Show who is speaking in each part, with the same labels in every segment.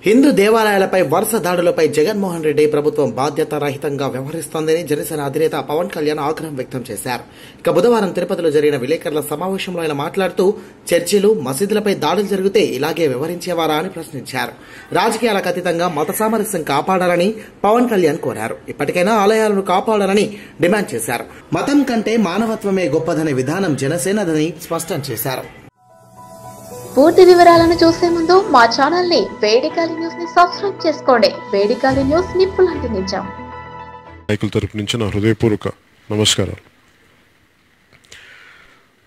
Speaker 1: హిందూ దేవాలయాలపై వరుస దాడులపై జగన్మోహన్ రెడ్డి ప్రభుత్వం బాధ్యతారహితంగా వ్యవహరిస్తోందని జనసేన అధినేత పవన్ కళ్యాణ్ ఆగ్రహం వ్యక్తం చేశారు. ఇక బుధవారం తిరుపతిలో జరిగిన విలేకరుల సమావేశంలో ఆయన మాట్లాడుతూ చర్చిలు, మసీదులపై దాడులు జరిగితే ఇలాగే వ్యవహరించేవారా అని ప్రశ్నించారు. రాజకీయాలకు అతీతంగా మత సామరస్యం కాపాడాలని పవన్ కళ్యాణ్ కోరారు. ఇప్పటికైనా ఆలయాలను కాపాడాలని డిమాండ్ చేశారు. మతం కంటే మానవత్వమే గొప్పదనే విధానం జనసేనదని స్పష్టం చేశారు.
Speaker 2: పూర్తి వివరాలను చూసే ముందు మా ఛానల్ ని వేడికాలి న్యూస్ ని సబ్స్క్రైబ్ చేసుకోండి. వేడికాలి న్యూస్ నిప్పులాంటి నిజం.
Speaker 3: నాయకుల తరపు నుంచి నా హృదయపూర్వక నమస్కారాలు.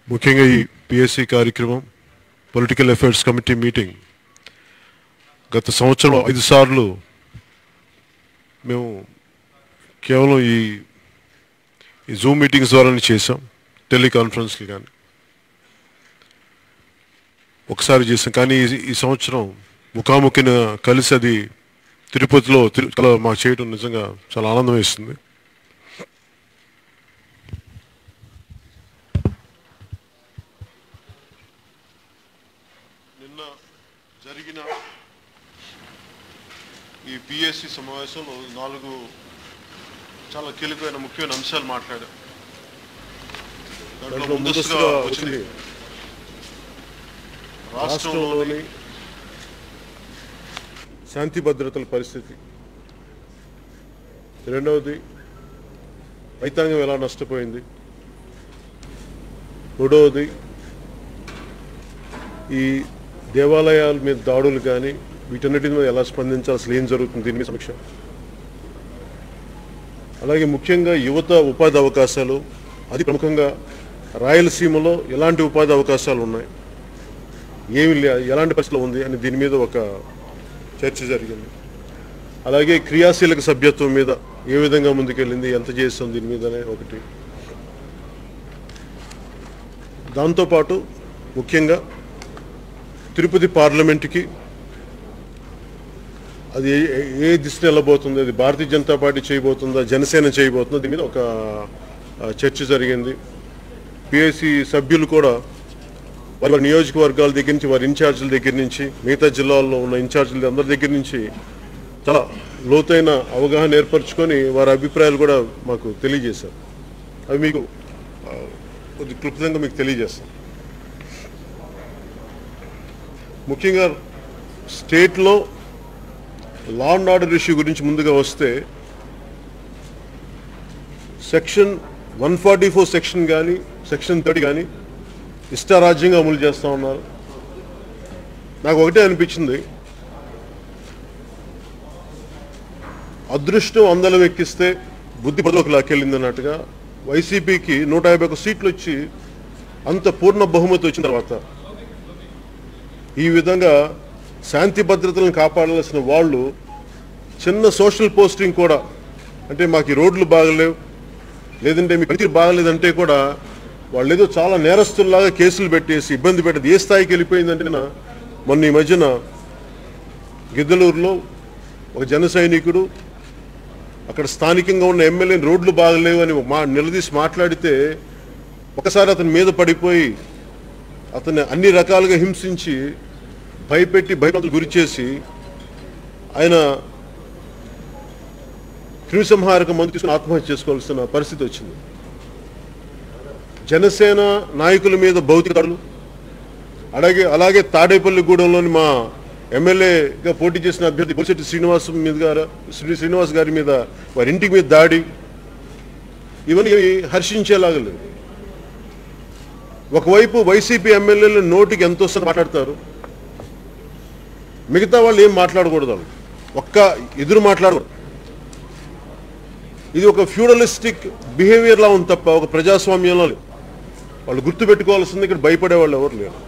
Speaker 3: ముఖ్యంగా ఈ పిఎస్సి కార్యక్రమం, పొలిటికల్ అఫైర్స్ కమిటీ మీటింగ్ గత సంవత్సరం 5 సార్లు మేము కేవలం ఈ జూమ్ మీటింగ్స్ ద్వారానే చేసాం. టెలికాన్ఫరెన్స్కి కానీ ఒకసారి చేసాం. కానీ ఈ సంవత్సరం ముఖాముఖిన కలిసి అది తిరుపతిలో మాకు చేయడం నిజంగా చాలా ఆనందం వేస్తుంది. నిన్న జరిగిన ఈ పిఎస్సి సమావేశంలో 4 చాలా కీలకమైన ముఖ్యమైన అంశాలు మాట్లాడారు. దాంట్లో ముందస్తుగా వచ్చింది రాష్ట్రంలోని శాంతి భద్రతల పరిస్థితి, రెండవది రైతాంగం ఎలా నష్టపోయింది, మూడవది ఈ దేవాలయాల మీద దాడులు కానీ వీటన్నిటి మీద ఎలా స్పందించాలి, అసలు ఏం జరుగుతుంది దీని మీద సమీక్ష, అలాగే ముఖ్యంగా యువత ఉపాధి అవకాశాలు, అది ప్రముఖంగా రాయలసీమలో ఎలాంటి ఉపాధి అవకాశాలు ఉన్నాయి, ఎలాంటి పరిస్థితులు ఉంది అని దీని మీద ఒక చర్చ జరిగింది. అలాగే క్రియాశీలక సభ్యత్వం మీద ఏ విధంగా ముందుకెళ్ళింది, ఎంత చేస్తాం దీని మీదనే ఒకటి. దాంతోపాటు ముఖ్యంగా తిరుపతి పార్లమెంటుకి అది ఏ దిశను వెళ్ళబోతుంది, అది భారతీయ జనతా పార్టీ చేయబోతుందా, జనసేన చేయబోతుందా, దీని మీద ఒక చర్చ జరిగింది. పిఎస్సి సభ్యులు కూడా వారి నియోజకవర్గాల దగ్గర నుంచి, వారి ఇన్ఛార్జీల దగ్గర నుంచి, మిగతా జిల్లాల్లో ఉన్న ఇన్ఛార్జీల అందరి దగ్గర నుంచి చాలా లోతైన అవగాహన ఏర్పరచుకొని వారి అభిప్రాయాలు కూడా మాకు తెలియజేశారు. అవి మీకు కొద్ది క్లుప్తంగా మీకు తెలియజేస్తాం. ముఖ్యంగా స్టేట్లో లా అండ్ ఆర్డర్ ఇష్యూ గురించి ముందుగా వస్తే, సెక్షన్ 144 సెక్షన్ కానీ, సెక్షన్ 30 కానీ ఇష్టారాజ్యంగా అమలు చేస్తూ ఉన్నారు. నాకు ఒకటే అనిపించింది, అదృష్టం అందలం ఎక్కిస్తే బుద్ధి పదలోకి లాక్కెళ్ళింది అన్నట్టుగా వైసీపీకి 151 సీట్లు వచ్చి అంత పూర్ణ బహుమతి వచ్చిన తర్వాత ఈ విధంగా శాంతి భద్రతలను కాపాడాల్సిన వాళ్ళు చిన్న సోషల్ పోస్టింగ్ కూడా, అంటే మాకు ఈ రోడ్లు బాగలేవు, లేదంటే మీ పనితీరు బాగలేదంటే కూడా వాళ్ళు ఏదో చాలా నేరస్తుల్లాగా కేసులు పెట్టేసి ఇబ్బంది పెట్టేది ఏ స్థాయికి వెళ్ళిపోయిందంటే, మొన్న ఈ మధ్యన గిద్దలూరులో ఒక జన సైనికుడు అక్కడ స్థానికంగా ఉన్న ఎమ్మెల్యే రోడ్లు బాగలేవు అని నిలదీసి మాట్లాడితే ఒకసారి అతని మీద పడిపోయి అతన్ని అన్ని రకాలుగా హింసించి భయభ్రాంతులకు గురి చేసి ఆయన క్రిమిసంహారక మందు తీసుకుని ఆత్మహత్య చేసుకోవాల్సిన పరిస్థితి వచ్చింది. జనసేన నాయకుల మీద భౌతిక దాడులు, అలాగే తాడేపల్లిగూడెంలోని మా ఎమ్మెల్యేగా పోటీ చేసిన అభ్యర్థి బొలిశెట్టి శ్రీనివాస్ గారి మీద, వారి ఇంటి మీద దాడి, ఇవన్నీ హర్షించేలాగా లేవు. ఒకవైపు వైసీపీ ఎమ్మెల్యేలు నోటికి ఎంతో మాట్లాడతారు, మిగతా వాళ్ళు ఏం మాట్లాడకూడదు, ఒక్క ఎదురు మాట్లాడకూడదు. ఇది ఒక ఫ్యూడలిస్టిక్ బిహేవియర్లా ఉంది తప్ప ఒక ప్రజాస్వామ్యంలో లేదు. వాళ్ళు గుర్తుపెట్టుకోవాల్సింది, ఇక్కడ భయపడే వాళ్ళు ఎవరు లేరు.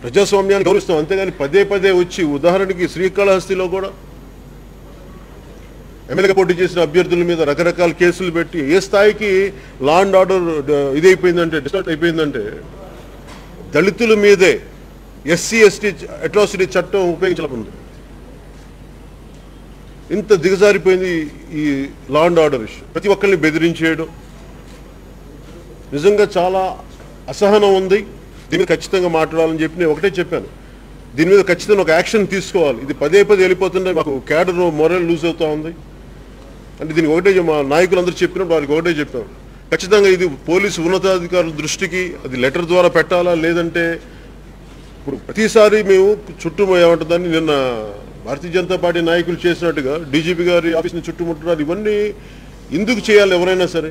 Speaker 3: ప్రజాస్వామ్యాన్ని గౌరవిస్తాం, అంతేగాని పదే వచ్చి, ఉదాహరణకి శ్రీకాళహస్తిలో కూడా ఎమ్మెల్యేగా పోటీ చేసిన అభ్యర్థుల మీద రకరకాల కేసులు పెట్టి ఏ స్థాయికి లా అండ్ ఆర్డర్ ఇదైపోయిందంటే, డిస్టార్ట్ అయిపోయిందంటే, దళితుల మీదే ఎస్సీ ఎస్టీ అట్రాసిటీ చట్టం ఉపయోగించలేకుంది. ఇంత దిగజారిపోయింది ఈ లా అండ్ ఆర్డర్ ఇష్యూ. ప్రతి ఒక్కరిని బెదిరించేయడం నిజంగా చాలా అసహనం ఉంది. దీన్ని ఖచ్చితంగా మాట్లాడాలని చెప్పి నేను ఒకటే చెప్పాను, దీని మీద ఖచ్చితంగా ఒక యాక్షన్ తీసుకోవాలి. ఇది పదే వెళ్ళిపోతుంటే మాకు క్యాడర్ మొరల్ లూజ్ అవుతా ఉంది. అంటే దీనికి ఒకటే మా నాయకులందరూ చెప్పినప్పుడు వారికి ఒకటే చెప్పాం, ఖచ్చితంగా ఇది పోలీసు ఉన్నతాధికారుల దృష్టికి అది లెటర్ ద్వారా పెట్టాలా, లేదంటే ఇప్పుడు ప్రతిసారి మేము చుట్టూ ఏమంటుందని నిన్న భారతీయ జనతా పార్టీ నాయకులు చేసినట్టుగా డీజీపీ గారి ఆఫీస్ని చుట్టుముట్టున్నారు. ఇవన్నీ ఎందుకు చేయాలి? ఎవరైనా సరే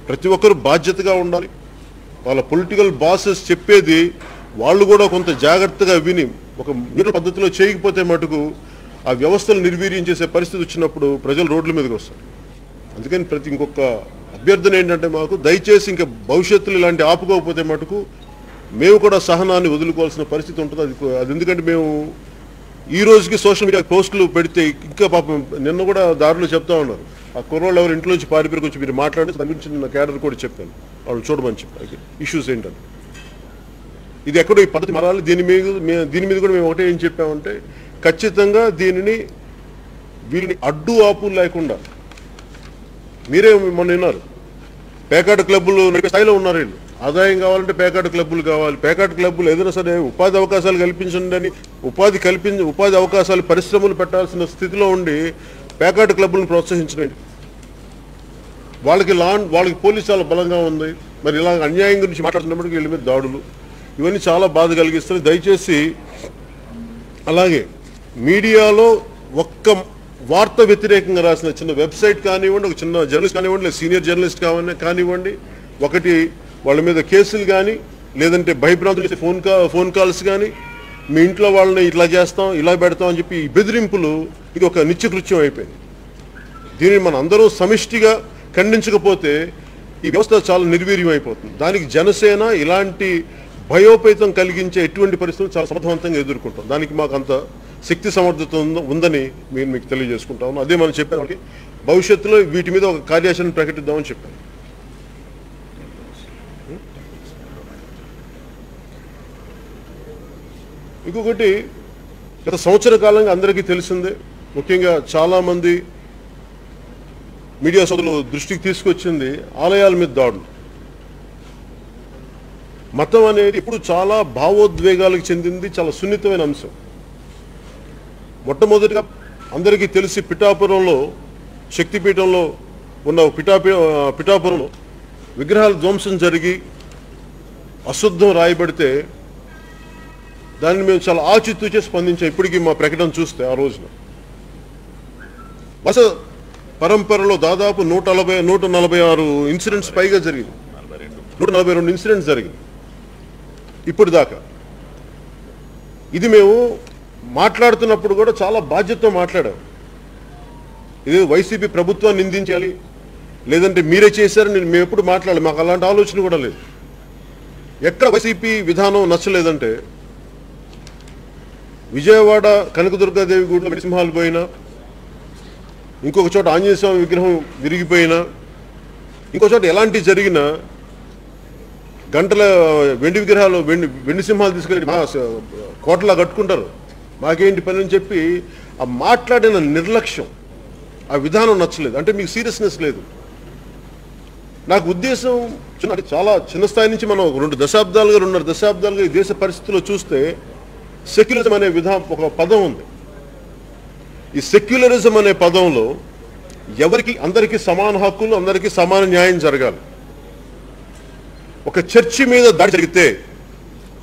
Speaker 3: ప్రతి ఒక్కరు బాధ్యతగా ఉండాలి. వాళ్ళ పొలిటికల్ బాసెస్ చెప్పేది వాళ్ళు కూడా కొంత జాగ్రత్తగా విని ఒక నీటి పద్ధతిలో చేయకపోతే మటుకు ఆ వ్యవస్థలు నిర్వీర్యం చేసే పరిస్థితి వచ్చినప్పుడు ప్రజలు రోడ్ల మీదకి వస్తారు. అందుకని ఇంకొక అభ్యర్థన ఏంటంటే మాకు దయచేసి ఇంకా భవిష్యత్తులో ఇలాంటి ఆపుకోకపోతే మటుకు మేము కూడా సహనాన్ని వదులుకోవాల్సిన పరిస్థితి ఉంటుంది. అది ఎందుకంటే మేము ఈ రోజుకి సోషల్ మీడియా పోస్టులు పెడితే ఇంకా పాపం నిన్న కూడా దారిలో చెప్తా ఉన్నారు, ఆ కుర్రోళ్ళు ఎవరు ఇంట్లో నుంచి పారిపోయి కొంచెం మీరు మాట్లాడి దాని గురించి నిన్న క్యాడర్ కూడా చెప్పాను, వాళ్ళు చూడమని చెప్పారు ఇష్యూస్ ఏంటంటే ఇది ఎక్కడో ఈ పద్ధతి మారాలి. దీని మీద కూడా మేము ఒకటే ఏం చెప్పామంటే ఖచ్చితంగా దీనిని వీళ్ళని అడ్డు ఆపు లేకుండా మీరే మొన్న విన్నారు, పేకాట క్లబ్బులు నడిపే స్థాయిలో ఉన్నారు. వీళ్ళు ఆదాయం కావాలంటే పేకాట క్లబ్బులు కావాలి. పేకాట క్లబ్బులు ఏదైనా సరే ఉపాధి అవకాశాలు కల్పించండి అని ఉపాధి అవకాశాలు పరిశ్రమలు పెట్టాల్సిన స్థితిలో ఉండి పేకాట క్లబ్బులను ప్రోత్సహించండి. వాళ్ళకి పోలీసు చాలా బలంగా ఉంది. మరి ఇలా అన్యాయం గురించి మాట్లాడుతున్నప్పటికీ వీళ్ళ మీద దాడులు ఇవన్నీ చాలా బాధ కలిగిస్తాయి. దయచేసి అలాగే మీడియాలో ఒక్క వార్త వ్యతిరేకంగా రాసిన చిన్న వెబ్సైట్ కానివ్వండి, ఒక చిన్న జర్నలిస్ట్ కానివ్వండి, లేదా సీనియర్ జర్నలిస్ట్ కానివ్వండి, ఒకటి వాళ్ళ మీద కేసులు కానీ లేదంటే భయభ్రాంతులు చేసే ఫోన్ కాల్స్ కానీ, మీ ఇంట్లో వాళ్ళని ఇట్లా చేస్తాం ఇలా పెడతాం అని చెప్పి ఈ బెదిరింపులు ఇది ఒక నిత్యకృత్యం అయిపోయింది. దీనిని మనం అందరూ సమిష్టిగా ఖండించకపోతే ఈ వ్యవస్థ చాలా నిర్వీర్యం అయిపోతుంది. దానికి జనసేన ఇలాంటి భయోపేతం కలిగించే ఎటువంటి పరిస్థితులు చాలా సమర్థవంతంగా ఎదుర్కొంటాం. దానికి మాకు అంత శక్తి సమర్థత ఉందని మేము మీకు తెలియజేసుకుంటాము. అదే మనం చెప్పాము, భవిష్యత్తులో వీటి మీద ఒక కార్యాచరణ ప్రకటిద్దామని చెప్పాను. ఇంకొకటి గత సంవత్సర కాలంగా అందరికీ తెలిసిందే, ముఖ్యంగా చాలామంది మీడియా సోదరులు దృష్టికి తీసుకొచ్చింది ఆలయాల మీద దాడులు. మతం అనేది ఇప్పుడు చాలా భావోద్వేగాలకు చెందింది, చాలా సున్నితమైన అంశం. మొట్టమొదటిగా అందరికీ తెలిసి పిఠాపురంలో శక్తిపీఠంలో ఉన్న పిఠాపురంలో విగ్రహాల ధ్వంసం జరిగి అశుద్ధం రాయబడితే దాన్ని మేము చాలా ఆచితూచే స్పందించాం. ఇప్పటికీ మా ప్రకటన చూస్తే ఆ రోజున బస పరంపరలో దాదాపు 146 ఇన్సిడెంట్స్ పైగా జరిగింది, 142 ఇన్సిడెంట్స్ జరిగింది ఇప్పుడు దాకా. ఇది మేము మాట్లాడుతున్నప్పుడు కూడా చాలా బాధ్యతతో మాట్లాడాం. ఇది వైసీపీ ప్రభుత్వాన్ని నిందించాలి లేదంటే మీరే చేశారని మేము ఎప్పుడు మాట్లాడాలి, మాకు అలాంటి ఆలోచన కూడా లేదు. ఎక్కడ వైసీపీ విధానం నచ్చలేదంటే విజయవాడ కనకదుర్గాదేవి గుడిలో నరసింహాలు పోయినా, ఇంకొక చోట ఆంజనేయ స్వామి విగ్రహం విరిగిపోయినా, ఇంకో చోట ఎలాంటి జరిగినా గంటల వెండి విగ్రహాలు వెండి సింహాలు తీసుకెళ్ళి కోటలా కట్టుకుంటారు, మాకేంటి పని అని చెప్పి ఆ మాట్లాడిన నిర్లక్ష్యం, ఆ విధానం నచ్చలేదు. అంటే మీకు సీరియస్నెస్ లేదు. నాకు ఉద్దేశం చాలా చిన్న స్థాయి నుంచి మనం 2.5 దశాబ్దాలుగా ఈ దేశ పరిస్థితుల్లో చూస్తే సెక్యులరిజం అనే ఒక పదం ఉంది. ఈ సెక్యులరిజం అనే పదంలో అందరికీ సమాన హక్కులు, అందరికీ సమాన న్యాయం జరగాలి. ఒక చర్చి మీద దాడి జరిగితే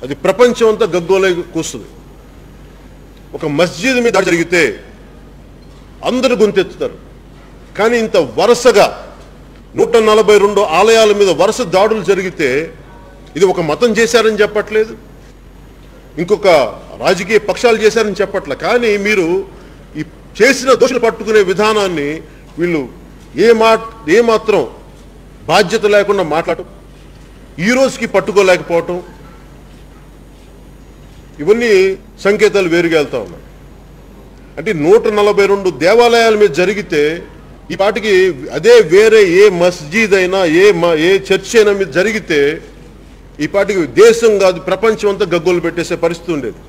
Speaker 3: అది ప్రపంచం అంతా గగ్గోలై కూస్తుంది. ఒక మస్జిద్ మీద దాడి జరిగితే అందరూ గొంతెత్తుతారు. కానీ ఇంత వరుసగా 142 ఆలయాల మీద వరుస దాడులు జరిగితే ఇది ఒక మతం చేశారని చెప్పట్లేదు, ఇంకొక రాజకీయ పక్షాలు చేశారని చెప్పట్లే. కానీ మీరు ఈ చేసిన దోషులు పట్టుకునే విధానాన్ని వీళ్ళు ఏమాత్రం బాధ్యత లేకుండా మాట్లాడటం, ఈ రోజుకి పట్టుకోలేకపోవటం, ఇవన్నీ సంకేతాలు వేరుగా వెళ్తా ఉన్నాయి. అంటే 142 దేవాలయాల మీద జరిగితే ఈ పాటికి అదే వేరే ఏ మస్జిద్ అయినా ఏ చర్చ్ అయినా మీద జరిగితే ఈ పాటికి దేశం కాదు ప్రపంచం అంతా గగ్గోలు పెట్టేసే పరిస్థితి ఉండేది.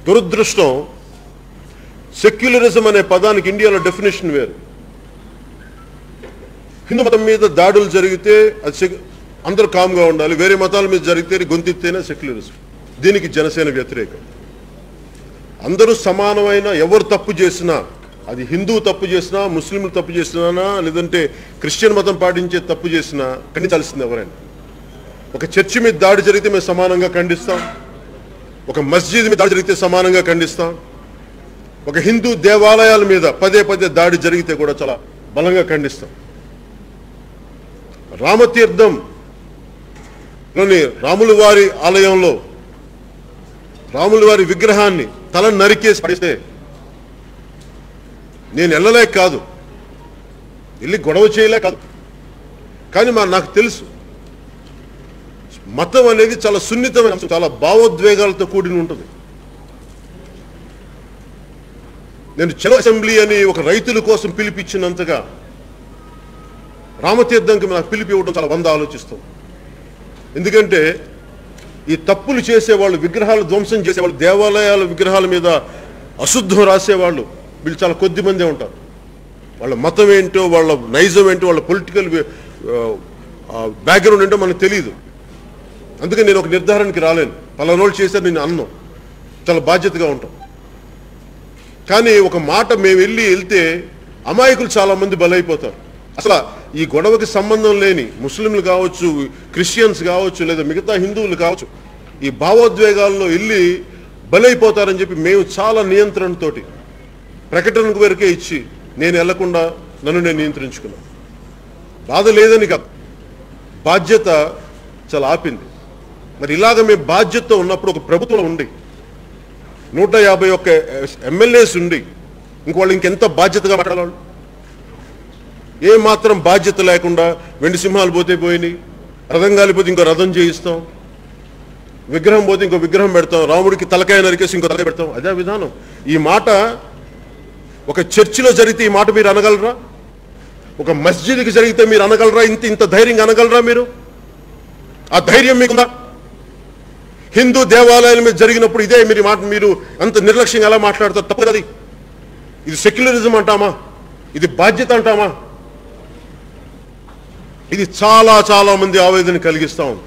Speaker 3: దురదృష్టం, సెక్యులరిజం అనే పదానికి ఇండియాలో డెఫినేషన్ వేరు. హిందూ మతం మీద దాడులు జరిగితే అది అందరూ కామ్గా ఉండాలి, వేరే మతాల మీద జరిగితే గొంతెత్తేనే సెక్యులరిజం. దీనికి జనసేన వ్యతిరేకం. అందరూ సమానమైన, ఎవరు తప్పు చేసినా, అది హిందువు తప్పు చేసినా, ముస్లింలు తప్పు చేసినా, లేదంటే క్రిస్టియన్ మతం పాటించే తప్పు చేసినా ఖండించాల్సింది ఎవరైనా. ఒక చర్చి మీద దాడి జరిగితే మేము సమానంగా ఖండిస్తాం, ఒక మస్జిద్ మీద దాడి జరిగితే సమానంగా ఖండిస్తాం, ఒక హిందూ దేవాలయాల మీద పదే పదే దాడి జరిగితే కూడా చాలా బలంగా ఖండిస్తాం. రామతీర్థంలోని రాముల వారి ఆలయంలో రాముల వారి విగ్రహాన్ని తల నరికేసి పడితే నేను వెళ్ళలేక కాదు, వెళ్ళి గొడవ చేయలేక కాదు, కానీ నాకు తెలుసు మతం అనేది చాలా సున్నితమైన, చాలా భావోద్వేగాలతో కూడిన ఉంటుంది. నేను చలో అసెంబ్లీ అని ఒక రైతుల కోసం పిలిపించినంతగా రామతీర్థంకి నాకు పిలిపి ఇవ్వడం చాలా 100 ఆలోచిస్తాం. ఎందుకంటే ఈ తప్పులు చేసేవాళ్ళు, విగ్రహాలు ధ్వంసం చేసేవాళ్ళు, దేవాలయాల విగ్రహాల మీద అశుద్ధం రాసేవాళ్ళు వీళ్ళు చాలా కొద్ది మందే ఉంటారు. వాళ్ళ మతం ఏంటో, వాళ్ళ నైజం ఏంటో, వాళ్ళ పొలిటికల్ బ్యాక్గ్రౌండ్ ఏంటో మనకు తెలియదు. అందుకే నేను ఒక నిర్ధారణకి రాలేను. పలానోళ్ళు చేశారు నేను అన్నం, చాలా బాధ్యతగా ఉంటాం. కానీ ఒక మాట మేము వెళ్తే అమాయకులు చాలా మంది బలైపోతారు. అసలు ఈ గొడవకి సంబంధం లేని ముస్లింలు కావచ్చు, క్రిస్టియన్స్ కావచ్చు, లేదా మిగతా హిందువులు కావచ్చు, ఈ భావోద్వేగాల్లో వెళ్ళి బలైపోతారని చెప్పి మేము చాలా నియంత్రణతోటి ప్రకటనకు వరకే ఇచ్చి నేను వెళ్లకుండా నన్ను నేను నియంత్రించుకున్నాను. బాధ లేదని కాదు, బాధ్యత చాలా ఆపింది. మరి ఇలాగ మేము బాధ్యతతో ఉన్నప్పుడు ఒక ప్రభుత్వం ఉండి 151 ఎమ్మెల్యేస్ ఉండి ఇంకోళ్ళు ఇంకెంత బాధ్యతగా మాట్లాడాలి? ఏ మాత్రం బాధ్యత లేకుండా వెండి సింహాలు పోతే పోయినాయి, రథం కాలిపోతే ఇంకో రథం చేయిస్తాం, విగ్రహం పోతే ఇంకో విగ్రహం పెడతాం, రాముడికి తలకాయ నరికేసి ఇంకో తలకాయ పెడతాం. అదే విధానం. ఈ మాట ఒక చర్చిలో జరిగితే ఈ మాట మీరు అనగలరా? ఒక మస్జిద్కి జరిగితే మీరు అనగలరా? ఇంత ధైర్యంగా అనగలరా మీరు? ఆ ధైర్యం మీకుందా? హిందూ దేవాలయాల మీద జరిగినప్పుడు ఇదే మీరు అంత నిర్లక్ష్యంగా ఎలా మాట్లాడతారు? తప్పు కదా. ఇది సెక్యులరిజం అంటామా? ఇది బాధ్యత అంటామా? ఇది చాలా చాలా మంది ఆవేదన కలిగిస్తా ఉంది.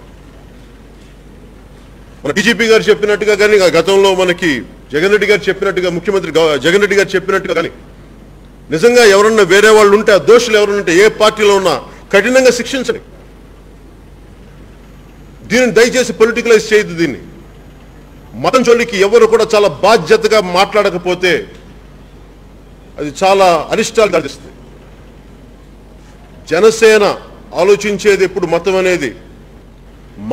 Speaker 3: మన బీజేపీ గారు చెప్పినట్టుగా కానీ, గతంలో మనకి జగన్ రెడ్డి గారు చెప్పినట్టుగా, ముఖ్యమంత్రి జగన్ రెడ్డి గారు చెప్పినట్టుగా కానీ నిజంగా ఎవరన్నా వేరే వాళ్ళు ఉంటే, ఆ దోషులు ఎవరన్నా ఉంటే ఏ పార్టీలో ఉన్నా కఠినంగా శిక్షించండి. దీనిని దయచేసి పొలిటికలైజ్ చేయదు. దీన్ని మతం చొల్లికి ఎవరు కూడా చాలా బాధ్యతగా మాట్లాడకపోతే అది చాలా అరిష్టాలు కలిగిస్తుంది. జనసేన ఆలోచించేది ఎప్పుడు మతం అనేది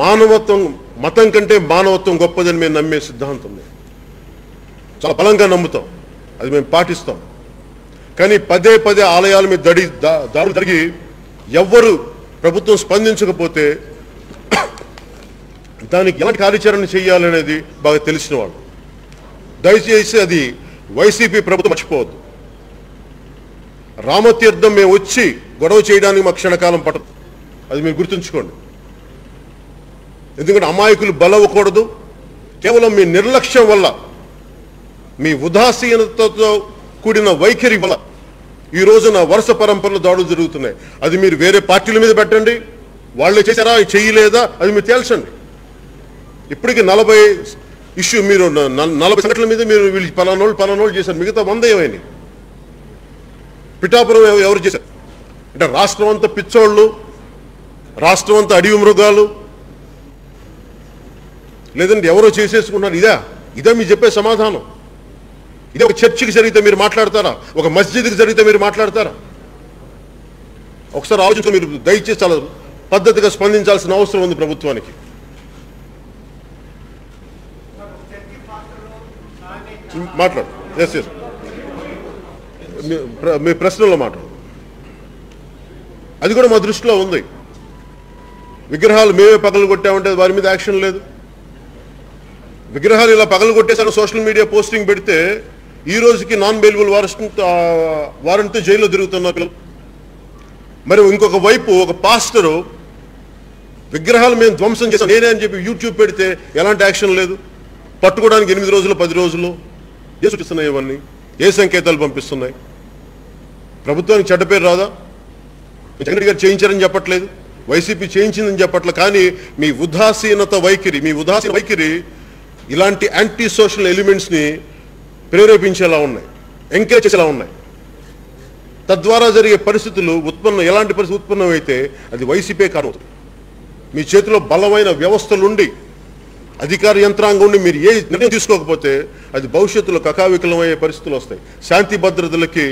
Speaker 3: మానవత్వం, మతం కంటే మానవత్వం గొప్పదని మేము నమ్మే సిద్ధాంతం. చాలా బలంగా నమ్ముతాం, అది మేము పాటిస్తాం. కానీ పదే పదే ఆలయాల మీద దాడులు జరిగి ఎవ్వరు ప్రభుత్వం స్పందించకపోతే దానికి ఎలాంటి కార్యాచరణ చేయాలనేది బాగా తెలిసిన వాళ్ళు. దయచేసి అది వైసీపీ ప్రభుత్వం మర్చిపోవద్దు. రామతీర్థం మేము వచ్చి గొడవ చేయడానికి మాకు క్షణకాలం పట్టదు, అది మీరు గుర్తుంచుకోండి. ఎందుకంటే అమాయకులు బలవ్వకూడదు. కేవలం మీ నిర్లక్ష్యం వల్ల, మీ ఉదాసీనతతో కూడిన వైఖరి వల్ల ఈ రోజున వరుస పరంపరలో దాడులు జరుగుతున్నాయి. అది మీరు వేరే పార్టీల మీద పెట్టండి, వాళ్ళే చేశారా చేయలేదా అది మీరు తేల్చండి. ఇప్పటికీ 40 ఇష్యూ, మీరు 40 సంఘటనల మీద మీరు వీళ్ళు పలానోళ్ళు చేశారు, మిగతా 100 ఏమైనాయి. పిఠాపురం ఎవరు చేశారు అంటే రాష్ట్రం అంతా పిచ్చోళ్ళు, రాష్ట్రం అంతా అడవి మృగాలు, లేదంటే ఎవరో చేసేసుకున్నారు. ఇదే మీరు చెప్పే సమాధానం? ఇదే ఒక చర్చికి జరిగితే మీరు మాట్లాడతారా? ఒక మస్జిద్కి జరిగితే మీరు మాట్లాడతారా? ఒకసారి ఆలోచించి మీరు దయచేసి చాలా పద్ధతిగా స్పందించాల్సిన అవసరం ఉంది ప్రభుత్వానికి. మాట్లాడు. ఎస్ ఎస్ మీ ప్రశ్నలో మాట్లాడు. అది కూడా మా దృష్టిలో ఉంది. విగ్రహాలు మేమే పగలు కొట్టామంటే వారి మీద యాక్షన్ లేదు. విగ్రహాలు ఇలా పగలు కొట్టేసారి సోషల్ మీడియా పోస్టింగ్ పెడితే ఈ రోజుకి నాన్ బెయిలబుల్ వారెంట్తో జైల్లో తిరుగుతున్న పిల్లలు. మరి ఇంకొక వైపు ఒక పాస్టరు విగ్రహాలు మేము ధ్వంసం చేస్తాం నేనే అని చెప్పి యూట్యూబ్ పెడితే ఎలాంటి యాక్షన్ లేదు. పట్టుకోవడానికి 8 రోజులు 10 రోజులు ఏ సూచిస్తున్నాయి? ఇవన్నీ ఏ సంకేతాలు పంపిస్తున్నాయి? ప్రభుత్వానికి చెడ్డ పేరు రాదా? జగన్ రెడ్డి గారు చేయించారని చెప్పట్లేదు, వైసీపీ చేయించిందని చెప్పట్లేదు. కానీ మీ ఉదాసీన వైఖరి ఇలాంటి యాంటీ సోషల్ ఎలిమెంట్స్ని ప్రేరేపించేలా ఉన్నాయి, ఎంకరేజ్ చేసేలా ఉన్నాయి. తద్వారా జరిగే పరిస్థితులు ఎలాంటి పరిస్థితి ఉత్పన్నమైతే అది వైసీపీ కారణం. మీ చేతిలో బలమైన వ్యవస్థలుండి అధికార యంత్రాంగం ఉండి మీరు ఏ నిర్ణయం తీసుకోకపోతే అది భవిష్యత్తులో కకావికలమయ్యే పరిస్థితులు వస్తాయి, శాంతి భద్రతలకి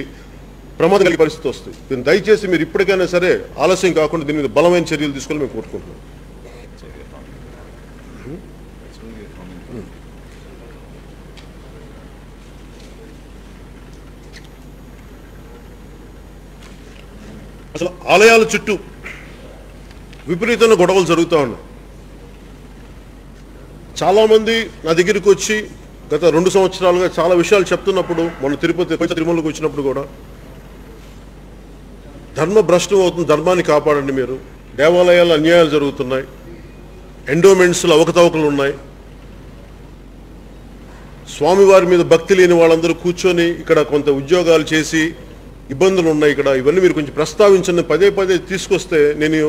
Speaker 3: ప్రమాదం కలిగే పరిస్థితి వస్తాయి. దీన్ని దయచేసి మీరు ఇప్పటికైనా సరే ఆలస్యం కాకుండా దీని మీద బలమైన చర్యలు తీసుకొని మేము కోరుకుంటున్నాం. అసలు ఆలయాల చుట్టూ విపరీతమైన గొడవలు జరుగుతూ ఉన్నాయి. చాలామంది నా దగ్గరికి వచ్చి గత 2 సంవత్సరాలుగా చాలా విషయాలు చెప్తున్నప్పుడు, మొన్న తిరుమలకు వచ్చినప్పుడు కూడా ధర్మ భ్రష్టం అవుతుంది, ధర్మాన్ని కాపాడండి మీరు, దేవాలయాల అన్యాయాలు జరుగుతున్నాయి, ఎండోమెంట్స్లో అవకతవకలు ఉన్నాయి, స్వామివారి మీద భక్తి లేని వాళ్ళందరూ కూర్చొని ఇక్కడ కొంత ఉద్యోగాలు చేసి ఇబ్బందులు ఉన్నాయి, ఇక్కడ ఇవన్నీ మీరు కొంచెం ప్రస్తావించండి పదే తీసుకొస్తే నేను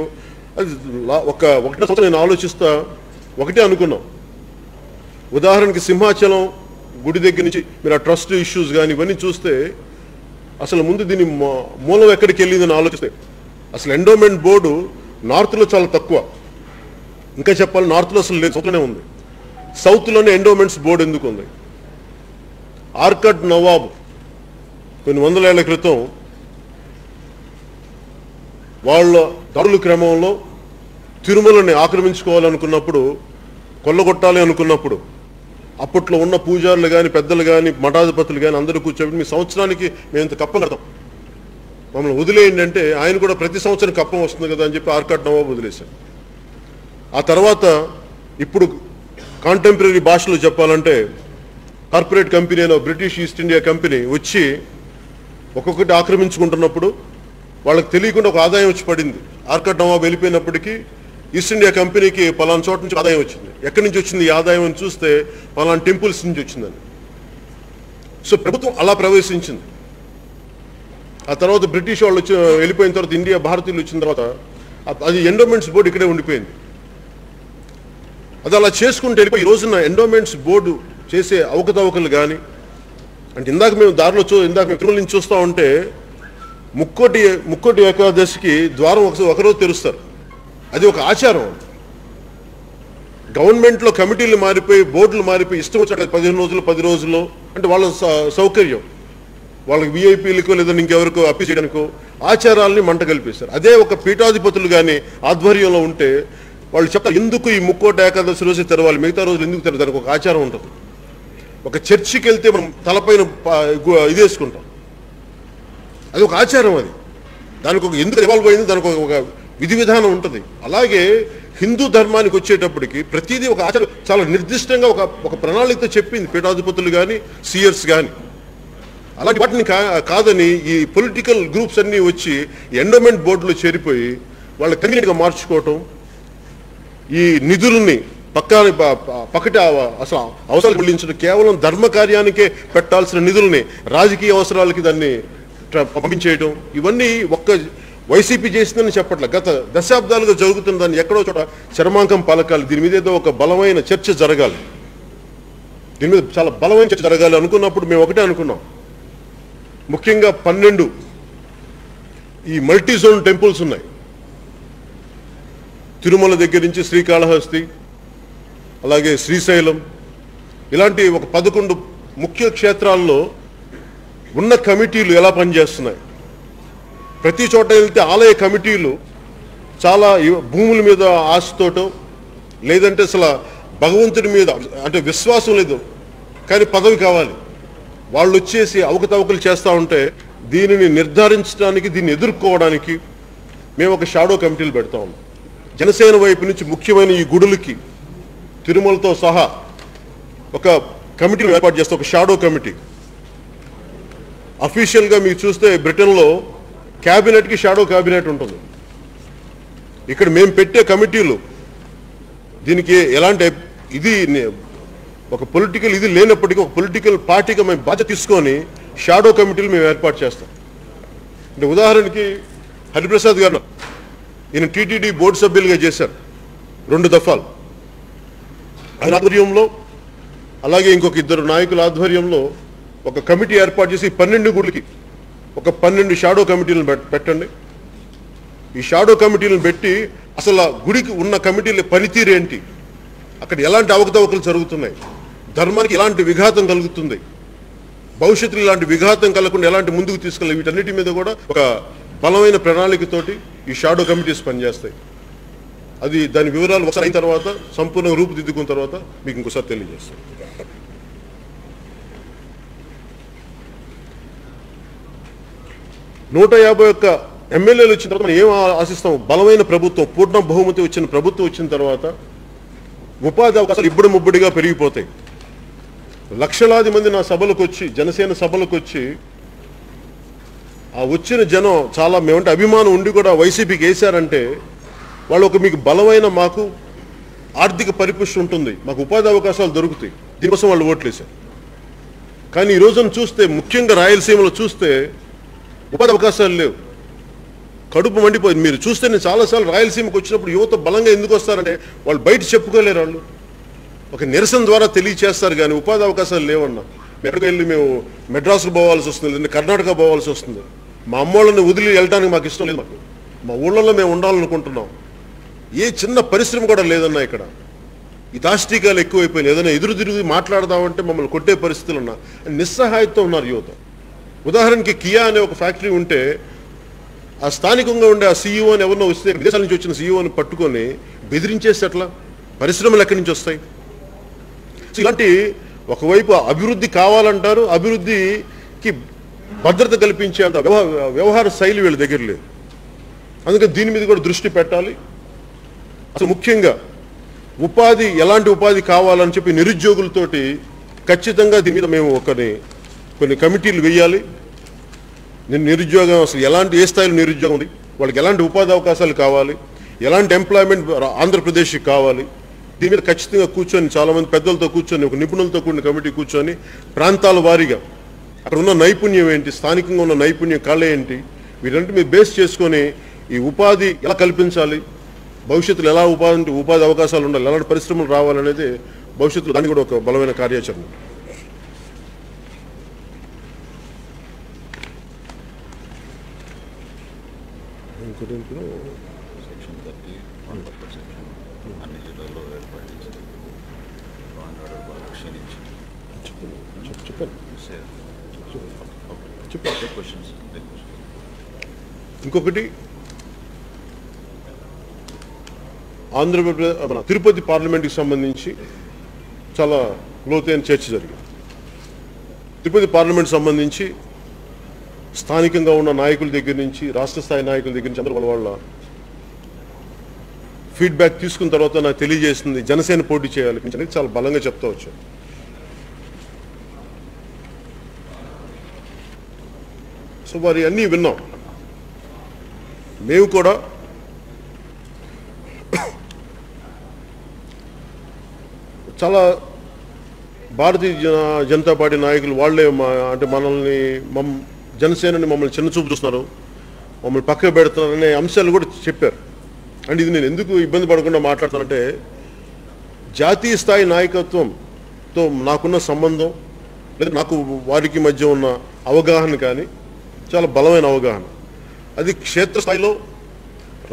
Speaker 3: ఒకటే సంవత్సరం నేను ఆలోచిస్తా ఒకటే అనుకున్నాం. ఉదాహరణకి సింహాచలం గుడి దగ్గర నుంచి మీరు ఆ ట్రస్ట్ ఇష్యూస్ కానీ ఇవన్నీ చూస్తే అసలు ముందు దీని మూలం ఎక్కడికి వెళ్ళిందని ఆలోచిస్తే అసలు ఎండోమెంట్ బోర్డు నార్త్లో చాలా తక్కువ, ఇంకా చెప్పాలి నార్త్లో అసలు లేదు, సౌత్లోనే ఉంది. సౌత్లోనే ఎండోమెంట్స్ బోర్డు ఎందుకు ఉంది? ఆర్కడ్ నవాబ్ కొన్ని 100 ఏళ్ల క్రితం వాళ్ళ దారుల క్రమంలో తిరుమలని ఆక్రమించుకోవాలనుకున్నప్పుడు, కొల్లగొట్టాలి అనుకున్నప్పుడు అప్పట్లో ఉన్న పూజారులు కానీ పెద్దలు కానీ మఠాధిపతులు కానీ అందరూ కూర్చోబెట్టి మీ సంవత్సరానికి మేము ఇంత కప్పం కడతాం, మమ్మల్ని వదిలేయండి అంటే ఆయన కూడా ప్రతి సంవత్సరం కప్పం వస్తుంది కదా అని చెప్పి ఆర్కాడ్ నవాబ్ వదిలేశారు. ఆ తర్వాత ఇప్పుడు కాంటెంపరీ భాషలో చెప్పాలంటే కార్పొరేట్ కంపెనీ అయిన బ్రిటిష్ ఈస్ట్ ఇండియా కంపెనీ వచ్చి ఒక్కొక్కటి ఆక్రమించుకుంటున్నప్పుడు వాళ్ళకి తెలియకుండా ఒక ఆదాయం వచ్చి పడింది. ఆర్కాడ్ నవాబ్ వెళ్ళిపోయినప్పటికీ ఈస్ట్ ఇండియా కంపెనీకి పలానా చోట నుంచి ఆదాయం వచ్చింది. ఎక్కడి నుంచి వచ్చింది ఈ ఆదాయం అని చూస్తే పలానా టెంపుల్స్ నుంచి వచ్చిందని. సో ప్రభుత్వం అలా ప్రవేశించింది. ఆ తర్వాత బ్రిటిష్ వాళ్ళు వచ్చి వెళ్ళిపోయిన తర్వాత ఇండియా భారతీయులు వచ్చిన తర్వాత అది ఎండోమెంట్స్ బోర్డు ఇక్కడే ఉండిపోయింది. అది అలా చేసుకుంటూ వెళ్ళిపోయి ఈ రోజున ఎండోమెంట్స్ బోర్డు చేసే అవకతవకలు కానీ అంటే ఇందాక మేము తిరుమల నుంచి చూస్తూ ఉంటే ముక్కోటి ఏకాదశికి ద్వారం ఒకరోజు తెరుస్తారు, అది ఒక ఆచారం. గవర్నమెంట్లో కమిటీలు మారిపోయి బోర్డులు మారిపోయి ఇష్టం వచ్చాక 15 రోజులు 10 రోజుల్లో అంటే వాళ్ళ సౌకర్యం, వాళ్ళకి విఐపీలకో లేదా ఇంకెవరికో అప్పీల్ చేయడానికో ఆచారాలని మంట కల్పిస్తారు. అదే ఒక పీఠాధిపతులు కానీ ఆధ్వర్యంలో ఉంటే వాళ్ళు చెప్తారు ఎందుకు ఈ ముక్కోటి ఏకాదశి రోజు తెరవాలి, మిగతా రోజులు ఎందుకు తెరవాలి, దానికి ఒక ఆచారం ఉంటుంది. ఒక చర్చికి వెళ్తే మనం తలపైన ఇది వేసుకుంటాం, అది ఒక ఆచారం. అది దానికి ఒక ఎందుకు ఇవాల్వ్ అయింది, దానికి ఒక విధి విధానం ఉంటుంది. అలాగే హిందూ ధర్మానికి వచ్చేటప్పటికి ప్రతిదీ ఒక ఆచారం చాలా నిర్దిష్టంగా ఒక ప్రణాళికతో చెప్పింది పీఠాధిపతులు కానీ సియర్స్ కానీ. అలాంటి వాటిని కాదని ఈ పొలిటికల్ గ్రూప్స్ అన్నీ వచ్చి ఎండోమెంట్ బోర్డులో చేరిపోయి వాళ్ళ కన్వీనియంట్గా మార్చుకోవటం, ఈ నిధులని పక్కటి అసలు అవసరాలు చెల్లించడం, కేవలం ధర్మ కార్యానికే పెట్టాల్సిన నిధుల్ని రాజకీయ అవసరాలకి దాన్ని పంపించేయటం, ఇవన్నీ ఒక్క వైసీపీ చేసిందని చెప్పట్లే. గత దశాబ్దాలుగా జరుగుతున్న దాన్ని ఎక్కడో చోట చరమాంకం పలకాలి. దీని మీద ఏదో ఒక బలమైన చర్చ జరగాలి, దీని మీద చాలా బలమైన చర్చ జరగాలి అనుకున్నప్పుడు మేము ఒకటే అనుకున్నాం. ముఖ్యంగా 12 ఈ మల్టీ జోన్ టెంపుల్స్ ఉన్నాయి. తిరుమల దగ్గర నుంచి శ్రీకాళహస్తి, అలాగే శ్రీశైలం, ఇలాంటి ఒక 11 ముఖ్య క్షేత్రాల్లో ఉన్న కమిటీలు ఎలా పనిచేస్తున్నాయి. ప్రతి చోట వెళ్తే ఆలయ కమిటీలు చాలా భూముల మీద ఆశతోటో లేదంటే అసలు భగవంతుడి మీద అంటే విశ్వాసం లేదు కానీ పదవి కావాలి, వాళ్ళు వచ్చేసి అవకతవకలు చేస్తూ ఉంటే దీనిని నిర్ధారించడానికి, దీన్ని ఎదుర్కోవడానికి మేము ఒక షాడో కమిటీలు పెడతా ఉన్నాం. జనసేన వైపు నుంచి ముఖ్యమైన ఈ గుడులకి తిరుమలతో సహా ఒక కమిటీని ఏర్పాటు చేస్తే ఒక షాడో కమిటీ. అఫీషియల్గా మీరు చూస్తే బ్రిటన్లో క్యాబినెట్కి షాడో క్యాబినెట్ ఉంటుంది. ఇక్కడ మేము పెట్టే కమిటీలు దీనికి ఎలాంటి ఇది ఒక పొలిటికల్ ఇది లేనప్పటికీ ఒక పొలిటికల్ పార్టీగా మేము బాధ్యత తీసుకొని షాడో కమిటీలు మేము ఏర్పాటు చేస్తాం. అంటే ఉదాహరణకి హరిప్రసాద్ గారు ఈయన టీటీడీ బోర్డు సభ్యులుగా చేశారు 2 దఫాలు. ఆయన ఆధ్వర్యంలో అలాగే ఇంకొక 2 నాయకుల ఆధ్వర్యంలో ఒక కమిటీ ఏర్పాటు చేసి 12 గుడికి ఒక 12 షాడో కమిటీలను పెట్టండి. ఈ షాడో కమిటీలను పెట్టి అసలు గుడికి ఉన్న కమిటీల పనితీరు ఏంటి, అక్కడ ఎలాంటి అవకతవకలు జరుగుతున్నాయి, ధర్మానికి ఎలాంటి విఘాతం కలుగుతుంది, భవిష్యత్తులో ఇలాంటి విఘాతం కలగకుండా ఎలాంటి ముందుకు తీసుకెళ్ళి వీటన్నిటి మీద కూడా ఒక బలమైన ప్రణాళికతోటి ఈ షాడో కమిటీస్ పనిచేస్తాయి. అది దాని వివరాలు ఒకసారి అయిన తర్వాత సంపూర్ణంగా రూపుదిద్దుకున్న తర్వాత మీకు ఇంకోసారి తెలియజేస్తాం. 151 ఎమ్మెల్యేలు వచ్చిన తర్వాత మనం ఏం ఆశిస్తాం? బలమైన ప్రభుత్వం, పూర్ణ బహుమతి వచ్చిన ప్రభుత్వం వచ్చిన తర్వాత ఉపాధి అవకాశాలు ఇబ్బడి ముబ్బడిగా పెరిగిపోతాయి. లక్షలాది మంది నా సభలకు వచ్చి, జనసేన సభలకు వచ్చి, ఆ వచ్చిన జనం చాలా మేమంటే అభిమానం ఉండి కూడా వైసీపీకి వేశారంటే వాళ్ళు ఒక మీకు బలమైన మాకు ఆర్థిక పరిపుష్టి ఉంటుంది, మాకు ఉపాధి అవకాశాలు దొరుకుతాయి, దీనికోసం వాళ్ళు ఓట్లేశారు. కానీ ఈ రోజున చూస్తే, ముఖ్యంగా రాయలసీమలో చూస్తే ఉపాధి అవకాశాలు లేవు, కడుపు మండిపోయింది. మీరు చూస్తే నేను చాలాసార్లు రాయలసీమకు వచ్చినప్పుడు యువత బలంగా ఎందుకు వస్తారంటే వాళ్ళు బయట చెప్పుకోలేరు, వాళ్ళు ఒక నిరసన ద్వారా తెలియచేస్తారు, కానీ ఉపాధి అవకాశాలు లేవన్నా. ఎక్కడికి వెళ్ళి మేము మెడ్రాస్కు పోవాల్సి వస్తుంది, లేదంటే కర్ణాటక పోవాల్సి వస్తుంది. మా అమ్మోళ్ళని వదిలి వెళ్ళడానికి మాకు ఇష్టం లేదు, మాకు మా ఊళ్ళల్లో మేము ఉండాలనుకుంటున్నాం. ఏ చిన్న పరిశ్రమ కూడా లేదన్నా ఇక్కడ. ఈ దాష్టికాలు ఎక్కువైపోయినాయి. ఏదైనా ఎదురు తిరిగి మాట్లాడదామంటే మమ్మల్ని కొట్టే పరిస్థితులు ఉన్నా, నిస్సహాయత ఉన్నారు యువత. ఉదాహరణకి కియా అనే ఒక ఫ్యాక్టరీ ఉంటే ఆ స్థానికంగా ఉండే ఆ సీఈఓ అని ఎవరినో వస్తే, విదేశాల నుంచి వచ్చిన సీఈఓని పట్టుకొని బెదిరించేసి అట్లా పరిశ్రమలు ఎక్కడి నుంచి వస్తాయి? ఇలాంటి ఒకవైపు అభివృద్ధి కావాలంటారు, అభివృద్ధికి భద్రత కల్పించే అంత వ్యవహార శైలి వీళ్ళ దగ్గర లేదు. అందుకని దీని మీద కూడా దృష్టి పెట్టాలి. అసలు ముఖ్యంగా ఉపాధి, ఎలాంటి ఉపాధి కావాలని చెప్పి నిరుద్యోగులతోటి ఖచ్చితంగా దీని మీద మేము కొన్ని కమిటీలు వేయాలి. నిరుద్యోగం అసలు ఏ స్థాయిలో నిరుద్యోగం ఉంది, వాళ్ళకి ఎలాంటి ఉపాధి అవకాశాలు కావాలి, ఎలాంటి ఎంప్లాయ్మెంట్ ఆంధ్రప్రదేశ్కి కావాలి, దీని మీద ఖచ్చితంగా కూర్చొని చాలామంది పెద్దలతో కూర్చొని, ఒక నిపుణులతో కూడిన కమిటీ కూర్చొని ప్రాంతాల వారీగా అక్కడ ఉన్న నైపుణ్యం ఏంటి, స్థానికంగా ఉన్న నైపుణ్యం కళ ఏంటి, వీటన్నిటి మీద బేస్ చేసుకొని ఈ ఉపాధి ఎలా కల్పించాలి, భవిష్యత్తులో ఎలా ఉపాధి అవకాశాలు ఉండాలి, ఎలాంటి పరిశ్రమలు రావాలనేది భవిష్యత్తులో దాన్ని కూడా ఒక బలమైన కార్యాచరణ. ఇంకొకటి, ఆంధ్రప్రదేశ్ తిరుపతి పార్లమెంట్కి సంబంధించి చాలా లోతైన చర్చ జరిగింది. తిరుపతి పార్లమెంట్ సంబంధించి స్థానికంగా ఉన్న నాయకుల దగ్గర నుంచి, రాష్ట్ర స్థాయి నాయకుల దగ్గర నుంచి అందరూ వాళ్ళ ఫీడ్బ్యాక్ తీసుకున్న తర్వాత నాకు తెలియజేస్తుంది జనసేన పోటీ చేయాలి అనేది చాలా బలంగా చెప్తా వచ్చాను. సో వారి అన్నీ విన్నాం. మేము కూడా చాలా భారతీయ జనతా పార్టీ నాయకులు వాళ్ళే అంటే జనసేనని మమ్మల్ని చిన్నచూపు చూస్తున్నారు, మమ్మల్ని పక్కకు పెడుతున్నారు అనే అంశాలు కూడా చెప్పారు. అంటే ఇది నేను ఎందుకు ఇబ్బంది పడకుండా మాట్లాడుతానంటే, జాతీయ స్థాయి నాయకత్వంతో నాకున్న సంబంధం, లేదా నాకు వారికి మధ్య ఉన్న అవగాహన కానీ చాలా బలమైన అవగాహన. అది క్షేత్రస్థాయిలో,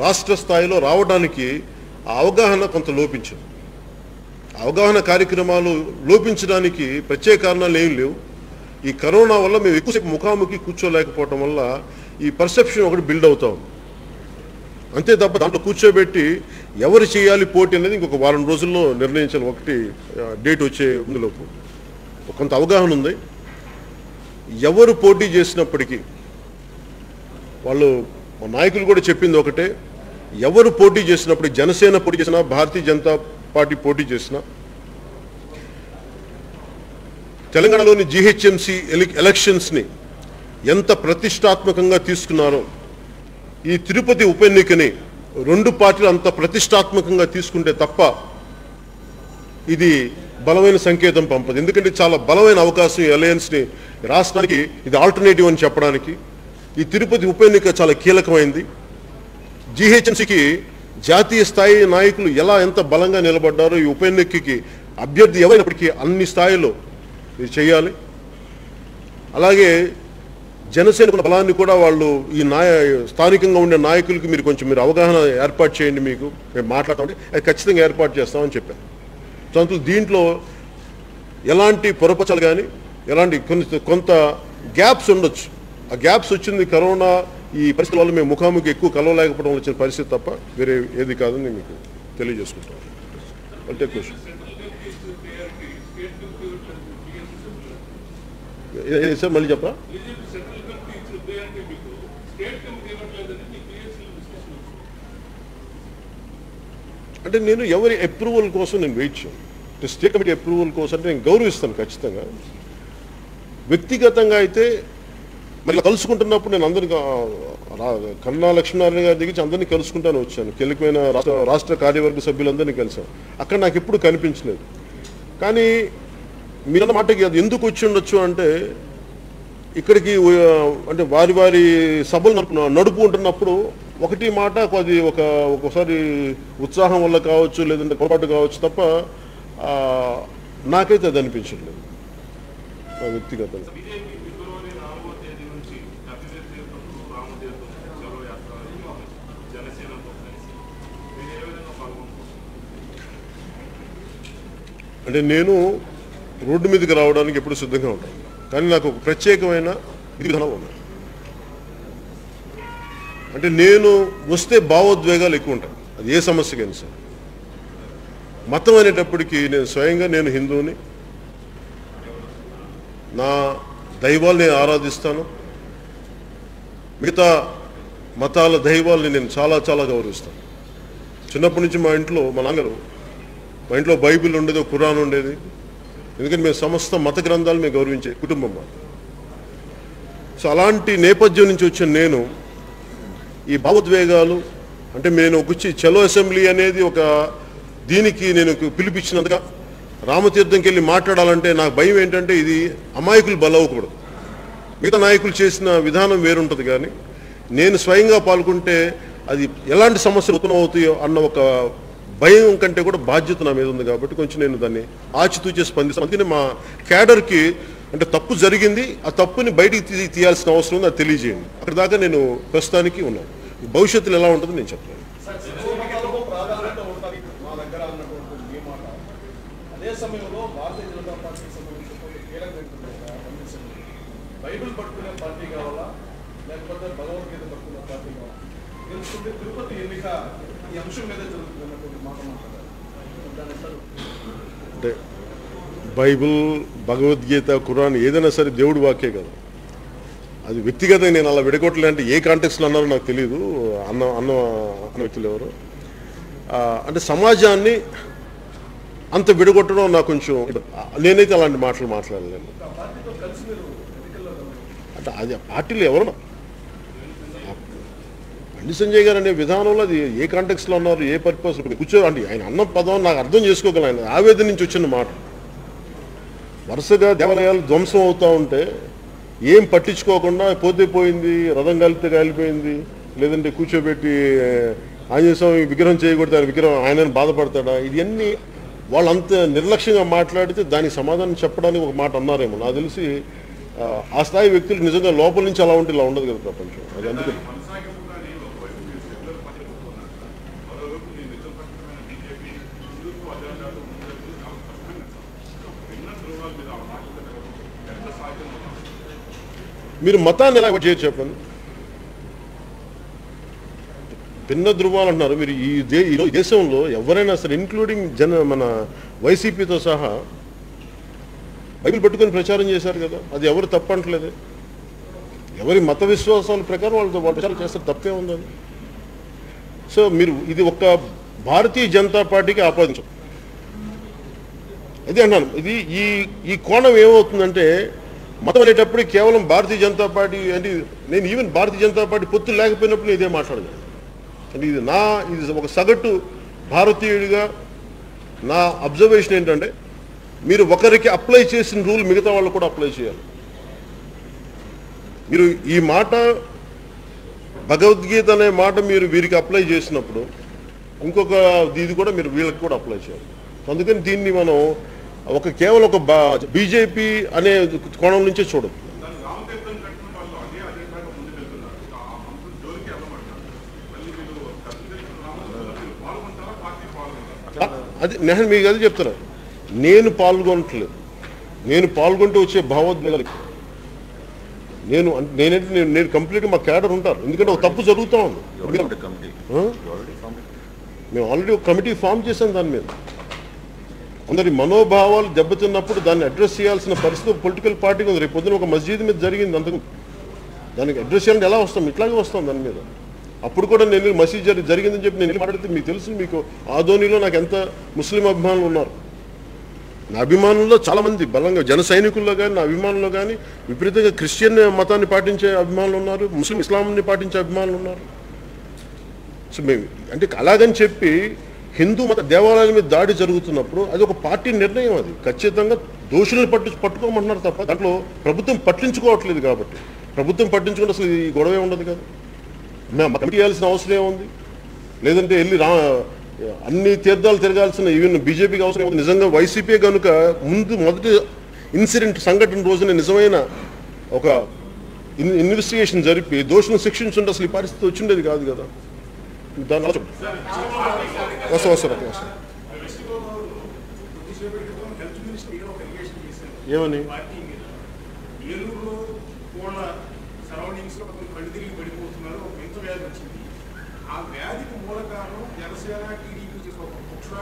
Speaker 3: రాష్ట్ర స్థాయిలో రావడానికి ఆ అవగాహన కొంత లోపించింది. అవగాహన కార్యక్రమాలు లోపించడానికి ప్రత్యేక కారణాలు ఏం లేవు. ఈ కరోనా వల్ల మేము ఎక్కువసేపు ముఖాముఖి కూర్చోలేకపోవటం వల్ల ఈ పర్సెప్షన్ ఒకటి బిల్డ్ అవుతా ఉంది. అంతే తప్ప దాంట్లో కూర్చోబెట్టి ఎవరు చేయాలి పోటీ అనేది ఇంకొక వారం రోజుల్లో నిర్ణయించాలి. ఒకటి డేట్ వచ్చే ముందులోపు కొంత అవగాహన ఉంది. ఎవరు పోటీ చేసినప్పటికీ వాళ్ళు నాయకులు కూడా చెప్పింది ఒకటే, ఎవరు పోటీ చేసినప్పుడు, జనసేన పోటీ చేసినా, భారతీయ జనతా పార్టీ పోటీ చేసినా, తెలంగాణలోని జీహెచ్ఎంసీ ఎలక్షన్స్ని ఎంత ప్రతిష్టాత్మకంగా తీసుకున్నారో ఈ తిరుపతి ఉప ఎన్నికని 2 పార్టీలు అంత ప్రతిష్టాత్మకంగా తీసుకుంటే తప్ప ఇది బలమైన సంకేతం పంపదు. ఎందుకంటే చాలా బలమైన అవకాశం ఈ అలయన్స్ని రాష్ట్రానికి ఇది ఆల్టర్నేటివ్ అని చెప్పడానికి. ఈ తిరుపతి ఉప ఎన్నిక చాలా కీలకమైంది. జీహెచ్ఎంసీకి జాతీయ స్థాయి నాయకులు ఎంత బలంగా నిలబడ్డారో ఈ ఉప ఎన్నికకి అభ్యర్థి ఎవరైనప్పటికీ అన్ని స్థాయిలో ఇది చేయాలి. అలాగే జనసేన బలాన్ని కూడా వాళ్ళు ఈ స్థానికంగా ఉండే నాయకులకి మీరు కొంచెం అవగాహన ఏర్పాటు చేయండి, మీకు మేము మాట్లాడతామంటే అది ఖచ్చితంగా ఏర్పాటు చేస్తామని చెప్పాను. సో అందులో దీంట్లో ఎలాంటి పొరపచాలు కానీ ఎలాంటి కొంత గ్యాప్స్ ఉండొచ్చు. ఆ గ్యాప్స్ వచ్చింది కరోనా ఈ పరిస్థితుల వల్ల మేము ముఖాముఖి ఎక్కువ కలవలేకపోవడం వచ్చిన పరిస్థితి తప్ప వేరే ఏది కాదని మీకు తెలియజేసుకుంటాను. అంటే క్వశ్చన్ సార్ మళ్ళీ చెప్పరా? అంటే నేను ఎవరి అప్రూవల్ కోసం నేను వెయిట్ చేయను. స్టేట్ కమిటీ అప్రూవల్ కోసం అంటే నేను గౌరవిస్తాను ఖచ్చితంగా. వ్యక్తిగతంగా అయితే మళ్ళీ కలుసుకుంటున్నప్పుడు నేను అందరినీ కన్నా లక్ష్మీనారాయణ గారి దగ్గర అందరినీ కలుసుకుంటాను వచ్చాను. కీలకమైన రాష్ట్ర కార్యవర్గ సభ్యులందరినీ కలిసాను. అక్కడ నాకు ఎప్పుడు కనిపించలేదు. కానీ మీరన్న మాటకి అది ఎందుకు వచ్చి ఉండొచ్చు అంటే ఇక్కడికి అంటే వారి వారి సభలు నడుపుకుంటున్నప్పుడు ఒకటి మాట అది ఒకసారి ఉత్సాహం వల్ల కావచ్చు, లేదంటే పొరపాటు కావచ్చు తప్ప నాకైతే అది అనిపించట్లేదు వ్యక్తిగతంగా. అంటే నేను రోడ్డు మీదకి రావడానికి ఎప్పుడు సిద్ధంగా ఉంటాను, కానీ నాకు ఒక ప్రత్యేకమైన విధానం ఉంది. అంటే నేను వస్తే భావోద్వేగాలు ఎక్కువ ఉంటాయి, అది ఏ సమస్యకైనా సరే. మతం అనేటప్పటికీ నేను స్వయంగా నేను హిందువుని, నా దైవాల్ని నేను ఆరాధిస్తాను. మిగతా మతాల దైవాల్ని నేను చాలా చాలా గౌరవిస్తాను. చిన్నప్పటి నుంచి మా ఇంట్లో బైబిల్ ఉండేది, ఖురాన్ ఉండేది. ఎందుకంటే మేము సమస్త మత గ్రంథాలు మేము గౌరవించే కుటుంబం. సో అలాంటి నేపథ్యం నుంచి వచ్చిన నేను ఈ భావోద్వేగాలు అంటే నేను వచ్చి చలో అసెంబ్లీ అనేది ఒక దీనికి నేను పిలిపించినందుగా రామతీర్థంకి వెళ్ళి మాట్లాడాలంటే నాకు భయం ఏంటంటే ఇది అమాయకులు బలవకూడదు. మిగతా నాయకులు చేసిన విధానం వేరుంటుంది, కానీ నేను స్వయంగా పాల్గొంటే అది ఎలాంటి సమస్యలు ఉత్పన్నమవుతాయో అన్న ఒక భయం కంటే కూడా బాధ్యత నా మీద ఉంది. కాబట్టి కొంచెం నేను దాన్ని ఆచితూచే స్పందిస్తాను. అందుకని మా క్యాడర్కి అంటే తప్పు జరిగింది, ఆ తప్పుని బయటికి తీయాల్సిన అవసరం ఉంది, అది తెలియజేయండి. అక్కడి దాకా నేను ప్రస్తుతానికి ఉన్నాను. భవిష్యత్తులో ఎలా ఉంటుందో నేను చెప్పలేను.
Speaker 4: బైబిల్ పట్టుకునే పార్టీ కావాలా లేకపోతే భగవద్గీత పట్టుకునే పార్టీ కావాలా తెలుసుకుంటే తిరుపతి ఎన్నిక ఈ అంశం మీద జరుగుతున్నటువంటి మాట మాట్లాడారు.
Speaker 3: అంటే బైబిల్, భగవద్గీత, ఖురాన్ ఏదైనా సరే దేవుడి వాక్యే కదా. అది వ్యక్తిగతంగా నేను అలా విడగొట్టలే అంటే ఏ కాంటెక్స్లో అన్నారో నాకు తెలియదు. అన్న వ్యక్తులు ఎవరు అంటే సమాజాన్ని అంత విడగొట్టడం నాకు కొంచెం నేనైతే అలాంటి మాటలు మాట్లాడలేను. అంటే అది పార్టీలో ఎవరన్నా బండి సంజయ్ గారు అనే విధానంలో అది ఏ కాంటెక్స్లో ఉన్నారు, ఏ పర్పస్ కూర్చోరు అంటే ఆయన అన్న పదం నాకు అర్థం చేసుకోగలను. ఆయన ఆవేదన నుంచి వచ్చిన మాట. వరుసగా దేవాలయాలు ధ్వంసం అవుతూ ఉంటే ఏం పట్టించుకోకుండా పోతే పోయింది, రథం కాలితే కాలిపోయింది, లేదంటే కూర్చోబెట్టి ఆంజనేయ స్వామి విగ్రహం చేయకూడదు, ఆయన విగ్రహం ఆయనను బాధపడతాడా, ఇవన్నీ వాళ్ళు అంత నిర్లక్ష్యంగా మాట్లాడితే దానికి సమాధానం చెప్పడానికి ఒక మాట అన్నారేమో. నాకు తెలిసి ఆ స్థాయి వ్యక్తులు నిజంగా లోపల నుంచి అలా ఉంటే ఇలా ఉండదు కదా ప్రపంచం. అది అందుకని మీరు మతాన్ని ఎలా చేయొచ్చు చెప్పండి. భిన్న ధృవాలు అంటున్నారు మీరు. ఈ దేశంలో ఎవరైనా సరే ఇంక్లూడింగ్ మన వైసీపీతో సహా బైబిల్ పట్టుకొని ప్రచారం చేశారు కదా. అది ఎవరు తప్పంటలేదు. ఎవరి మత విశ్వాసాల ప్రకారం వాళ్ళు ప్రచారం చేస్తారు, తప్పే ఉందని. సో మీరు ఇది ఒక భారతీయ జనతా పార్టీకి ఆపాదించం. అదే అన్నాను. ఇది ఈ కోణం ఏమవుతుందంటే మతం అనేటప్పుడు కేవలం భారతీయ జనతా పార్టీ అంటే నేను ఈవెన్ భారతీయ జనతా పార్టీ పొత్తు లేకపోయినప్పుడు ఇదే మాట్లాడలేదు. అంటే ఇది ఒక సగటు భారతీయుడిగా నా అబ్జర్వేషన్ ఏంటంటే మీరు ఒకరికి అప్లై చేసిన రూల్ మిగతా వాళ్ళు కూడా అప్లై చేయాలి. మీరు ఈ మాట భగవద్గీత అనే మాట మీరు వీరికి అప్లై చేసినప్పుడు ఇంకొక ఇది కూడా మీరు వీళ్ళకి కూడా అప్లై చేయాలి. అందుకని దీన్ని మనం కేవలం ఒక బీజేపీ అనే కోణం నుంచే చూడదు. అది నేను మీకు అది చెప్తున్నా, నేను పాల్గొనట్లేదు. నేను పాల్గొంటూ వచ్చే భావోద్వేగాలకి నేను కంప్లీట్గా మా క్యాడర్ ఉంటారు. ఎందుకంటే ఒక తప్పు జరుగుతూ ఉంది. మేము ఆల్రెడీ ఒక కమిటీ ఫామ్ చేసాం దాని మీద. అందరి మనోభావాలు దెబ్బతిన్నప్పుడు దాన్ని అడ్రస్ చేయాల్సిన పరిస్థితి ఒక పొలిటికల్ పార్టీకి ఉంది. రేపు పొద్దున ఒక మస్జిద్ మీద జరిగింది, అంతకు దానికి అడ్రస్ చేయాలంటే ఎలా వస్తాం? ఇట్లాగే వస్తాం దాని మీద. అప్పుడు కూడా నేను మసీద్ జరిగిందని చెప్పి నేను మాట్లాడితే మీకు తెలుసు, మీకు ఆదోనిలో నాకు ఎంత ముస్లిం అభిమానులు ఉన్నారు. నా అభిమానుల్లో చాలామంది బలంగా జన సైనికుల్లో కానీ నా అభిమానుల్లో కానీ విపరీతంగా క్రిస్టియన్ మతాన్ని పాటించే అభిమానులు ఉన్నారు, ముస్లిం ఇస్లాంని పాటించే అభిమానులు ఉన్నారు. సో మేము అంటే అలాగని చెప్పి హిందూ మత దేవాలయాల మీద దాడి జరుగుతున్నప్పుడు అది ఒక పార్టీ నిర్ణయం. అది ఖచ్చితంగా దోషులను పట్టుకోమంటున్నారు తప్ప దాంట్లో ప్రభుత్వం పట్టించుకోవట్లేదు. కాబట్టి ప్రభుత్వం పట్టించుకుంటే అసలు ఈ గొడవే ఉండదు కదా. మేము కమిటీ చేయాల్సిన అవసరం ఏముంది? లేదంటే వెళ్ళి అన్ని తీర్థాలు తిరగాల్సిన ఈవెన్ బీజేపీకి అవసరం ఉంది. నిజంగా వైసీపీ కనుక మొదటి ఇన్సిడెంట్ సంఘటన రోజున నిజమైన ఒక ఇన్వెస్టిగేషన్ జరిపి దోషులను శిక్షించుంటే అసలు ఈ పరిస్థితి వచ్చిండేది కాదు కదా. దాని వస్తారు ఏమని
Speaker 4: ఆ వ్యాధికి మూల కారణం జనసేన టీడీపీ చేసిన ఒక కుట్ర,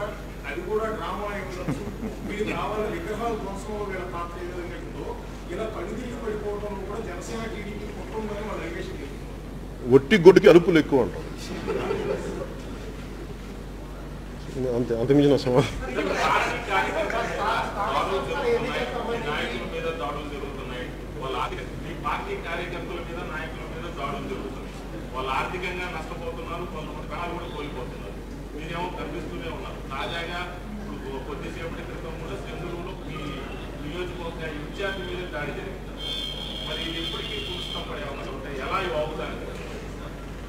Speaker 4: అది కూడా డ్రామా ఉండొచ్చు. మీరు కావాలని విగ్రహాల ధ్వంసంలో వీళ్ళ పాత్ర ఏ విధంగా ఉందో ఇలా కడుదిరిగి పడిపోవడంలో కూడా జనసేన టీడీపీ కుట్ర ఉందని వాళ్ళు అలిగేషన్ చేస్తున్నారు.
Speaker 3: ఒట్టి గొడ్డుకి అరుపులు ఎక్కువ అంటారు. అంత మించిన సమాధానం
Speaker 5: వాళ్ళు ఆర్థికంగా నష్టపోతున్నారు, కొంతమంది ప్రాణాలు కూడా కోల్పోతున్నారు. మీరేమో కనిపిస్తూనే ఉన్నారు. తాజాగా ఇప్పుడు కొద్దిసేపటి క్రితం కూడా చంద్రులో మీ నియోజకవర్గ ఇన్ఛార్జ్ మీద దాడి జరిగింది. మరి ఇది ఎప్పటికీ పుస్తకం పడే అవకాశం ఉంటాయి. ఎలా ఇవి అవుతాయి?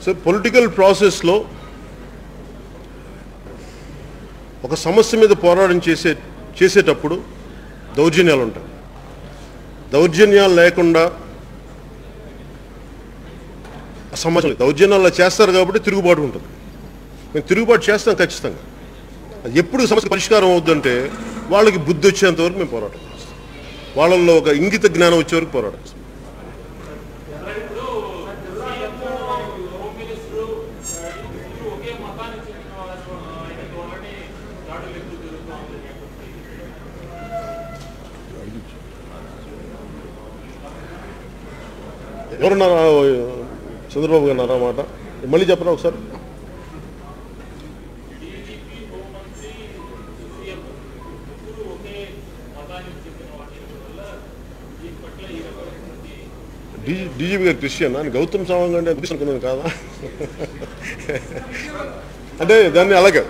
Speaker 3: సార్, పొలిటికల్ ప్రాసెస్లో ఒక సమస్య మీద పోరాటం చేసేటప్పుడు దౌర్జన్యాలు ఉంటాయి. దౌర్జన్యాలు లేకుండా సమాజం దౌర్జన్యాలు చేస్తారు కాబట్టి తిరుగుబాటు ఉంటుంది. మేము తిరుగుబాటు చేస్తాం ఖచ్చితంగా. అది ఎప్పుడు సమస్య పరిష్కారం అవుతుందంటే వాళ్ళకి బుద్ధి వచ్చేంత వరకు మేము పోరాటం చేస్తాం. వాళ్ళల్లో ఒక ఇంగిత జ్ఞానం వచ్చే వరకు పోరాటం చేస్తాం. ఎవరున్నారా? చంద్రబాబు గారు అన్నారా మాట? మళ్ళీ చెప్పరా ఒకసారి. డీజీపీ గారు క్రిస్టియన్ అని గౌతమ్ సవాంగ్ అంటే అనుకున్నాను కాదా? అంటే దాన్ని అలాగే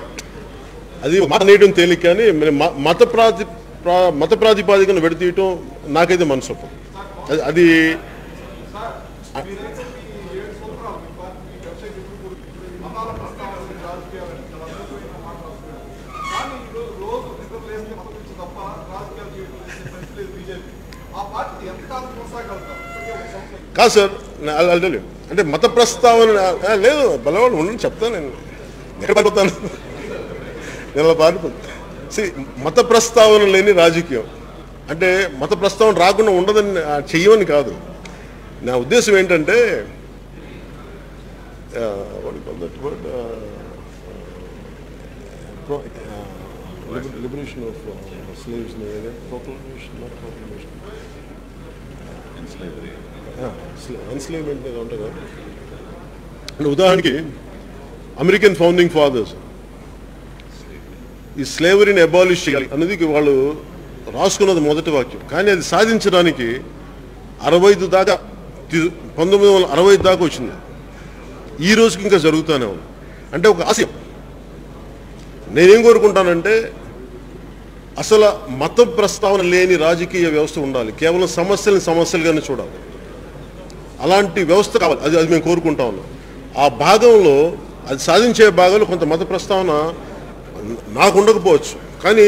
Speaker 3: అది మాట నేయడం తేలిక, కానీ మత ప్రాతిపాదికను విడతీయటం నాకైతే మనసు అది కాదు సార్. అంటే మత ప్రస్తావన లేదు, బలవాళ్ళు ఉండని చెప్తాను. నేను నిలబడతాను, మత ప్రస్తావన లేని రాజకీయం అంటే మత ప్రస్తావన రాకుండా ఉండదని చెయ్యమని కాదు. నా ఉద్దేశం ఏంటంటే లిబరేషన్ ఆఫ్ స్లేవ్స్, ఎన్స్లేవ్మెంట్ ఉంటుంది కదా. అంటే ఉదాహరణకి అమెరికన్ ఫౌండింగ్ ఫాదర్స్ ఈ స్లేవరీని అబాలిష్ చేయాలి అనేది వాళ్ళు రాసుకున్నది మొదటి వాక్యం. కానీ అది సాధించడానికి 65 దాకా 1965 దాకా వచ్చింది. ఈ రోజుకి ఇంకా జరుగుతూనే ఉంది. అంటే ఒక ఆశయం. నేనేం కోరుకుంటానంటే అసలు మత ప్రస్తావన లేని రాజకీయ వ్యవస్థ ఉండాలి. కేవలం సమస్యలుగానే చూడాలి. అలాంటి వ్యవస్థ కావాలి. అది మేము కోరుకుంటా ఉన్నాం. ఆ భాగంలో అది సాధించే భాగంలో కొంత మత ప్రస్తావన నాకు ఉండకపోవచ్చు, కానీ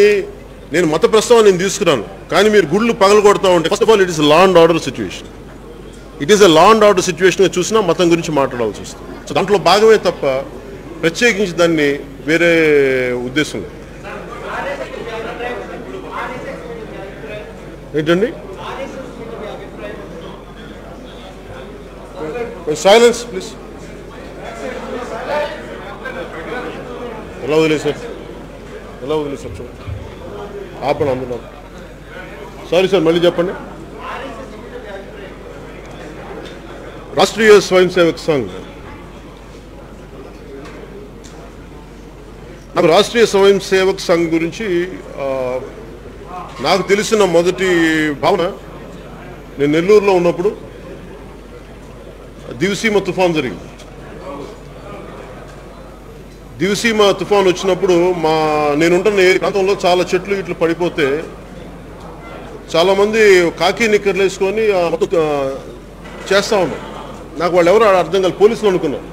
Speaker 3: నేను మత ప్రస్తావన నేను తీసుకున్నాను. కానీ మీరు గుళ్ళు పగలగొడతా ఉంటే first of all it is law and order situation. It is a law and order సిచ్యువేషన్గా చూసినా మతం గురించి మాట్లాడాల్సి వస్తుంది. సో దాంట్లో భాగమే తప్ప ప్రత్యేకించి దాన్ని వేరే ఉద్దేశం లేదు. ఏంటండి? Silence please. ఎలా వదిలేశారు చూడండి. ఆపండి అందులో. సారీ సార్, మళ్ళీ చెప్పండి. రాష్ట్రీయ స్వయం సేవక్ సంఘ్, నాకు రాష్ట్రీయ స్వయం సేవక్ సంఘ్ గురించి నాకు తెలిసిన మొదటి భావన, నేను నెల్లూరులో ఉన్నప్పుడు దివిసీమ తుఫాన్ జరిగింది. దివిసీమ తుఫాన్ వచ్చినప్పుడు నేనుంటున్న ఏ ప్రాంతంలో చాలా చెట్లు ఇట్లు పడిపోతే చాలామంది కాకి నిక్కర్లు వేసుకొని చేస్తూ ఉన్నారు. నాకు వాళ్ళు ఎవరు అర్థం కాదు, పోలీసులు అనుకున్నారు.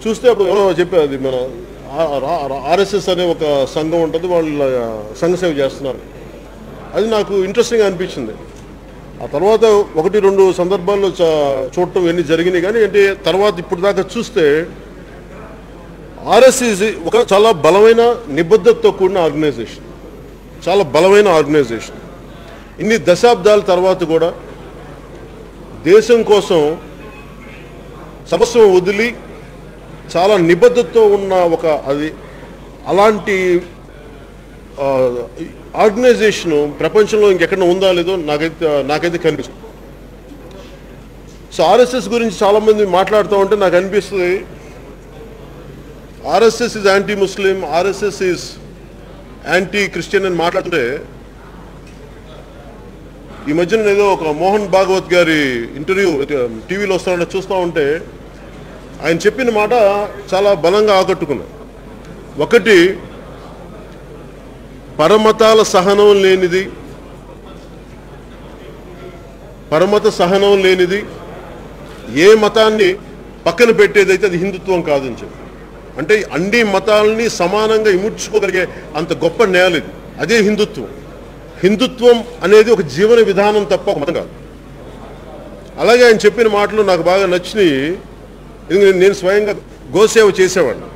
Speaker 3: చూస్తే అప్పుడు ఎవరో చెప్పారు, అది మన ఆర్ఎస్ఎస్ అనే ఒక సంఘం ఉంటుంది, వాళ్ళ సంఘ సేవ చేస్తున్నారు. అది నాకు ఇంట్రెస్టింగ్ అనిపించింది. ఆ తర్వాత 1-2 సందర్భాల్లో చూడటం ఇవన్నీ జరిగినాయి. కానీ ఏంటి తర్వాత ఇప్పుడు దాకా చూస్తే ఆర్ఎస్ఎస్ ఒక చాలా బలమైన నిబద్ధతతో కూడిన ఆర్గనైజేషన్, చాలా బలమైన ఆర్గనైజేషన్. ఇన్ని దశాబ్దాల తర్వాత కూడా దేశం కోసం సర్వస్వం వదిలి చాలా నిబద్ధతతో ఉన్న అలాంటి ఆర్గనైజేషన్ ప్రపంచంలో ఇంకెక్కడ ఉందా లేదో నాకైతే కనిపిస్తుంది. సో ఆర్ఎస్ఎస్ గురించి చాలామంది మాట్లాడుతూ ఉంటే నాకు అనిపిస్తుంది, RSS is anti Muslim, RSS is anti Christian అని మాట్లాడుతుంటే, ఈ మధ్యన ఏదో ఒక మోహన్ భాగవత్ గారి ఇంటర్వ్యూ టీవీలో వస్తానంటే చూస్తూ ఉంటే ఆయన చెప్పిన మాట చాలా బలంగా ఆకట్టుకున్నాయి. ఒకటి, పరమత సహనం లేనిది ఏ మతాన్ని పక్కన పెట్టేదైతే అది హిందుత్వం కాదని చెప్పి, అంటే అన్ని మతాలని సమానంగా ఇముడ్చుకోగలిగే అంత గొప్ప నేల ఇది, అదే హిందుత్వం. హిందుత్వం అనేది ఒక జీవన విధానం తప్ప ఒక మతం కాదు. అలాగే ఆయన చెప్పిన మాటలు నాకు బాగా నచ్చినాయి. ఎందుకంటే నేను స్వయంగా గోసేవ చేసేవాడిని,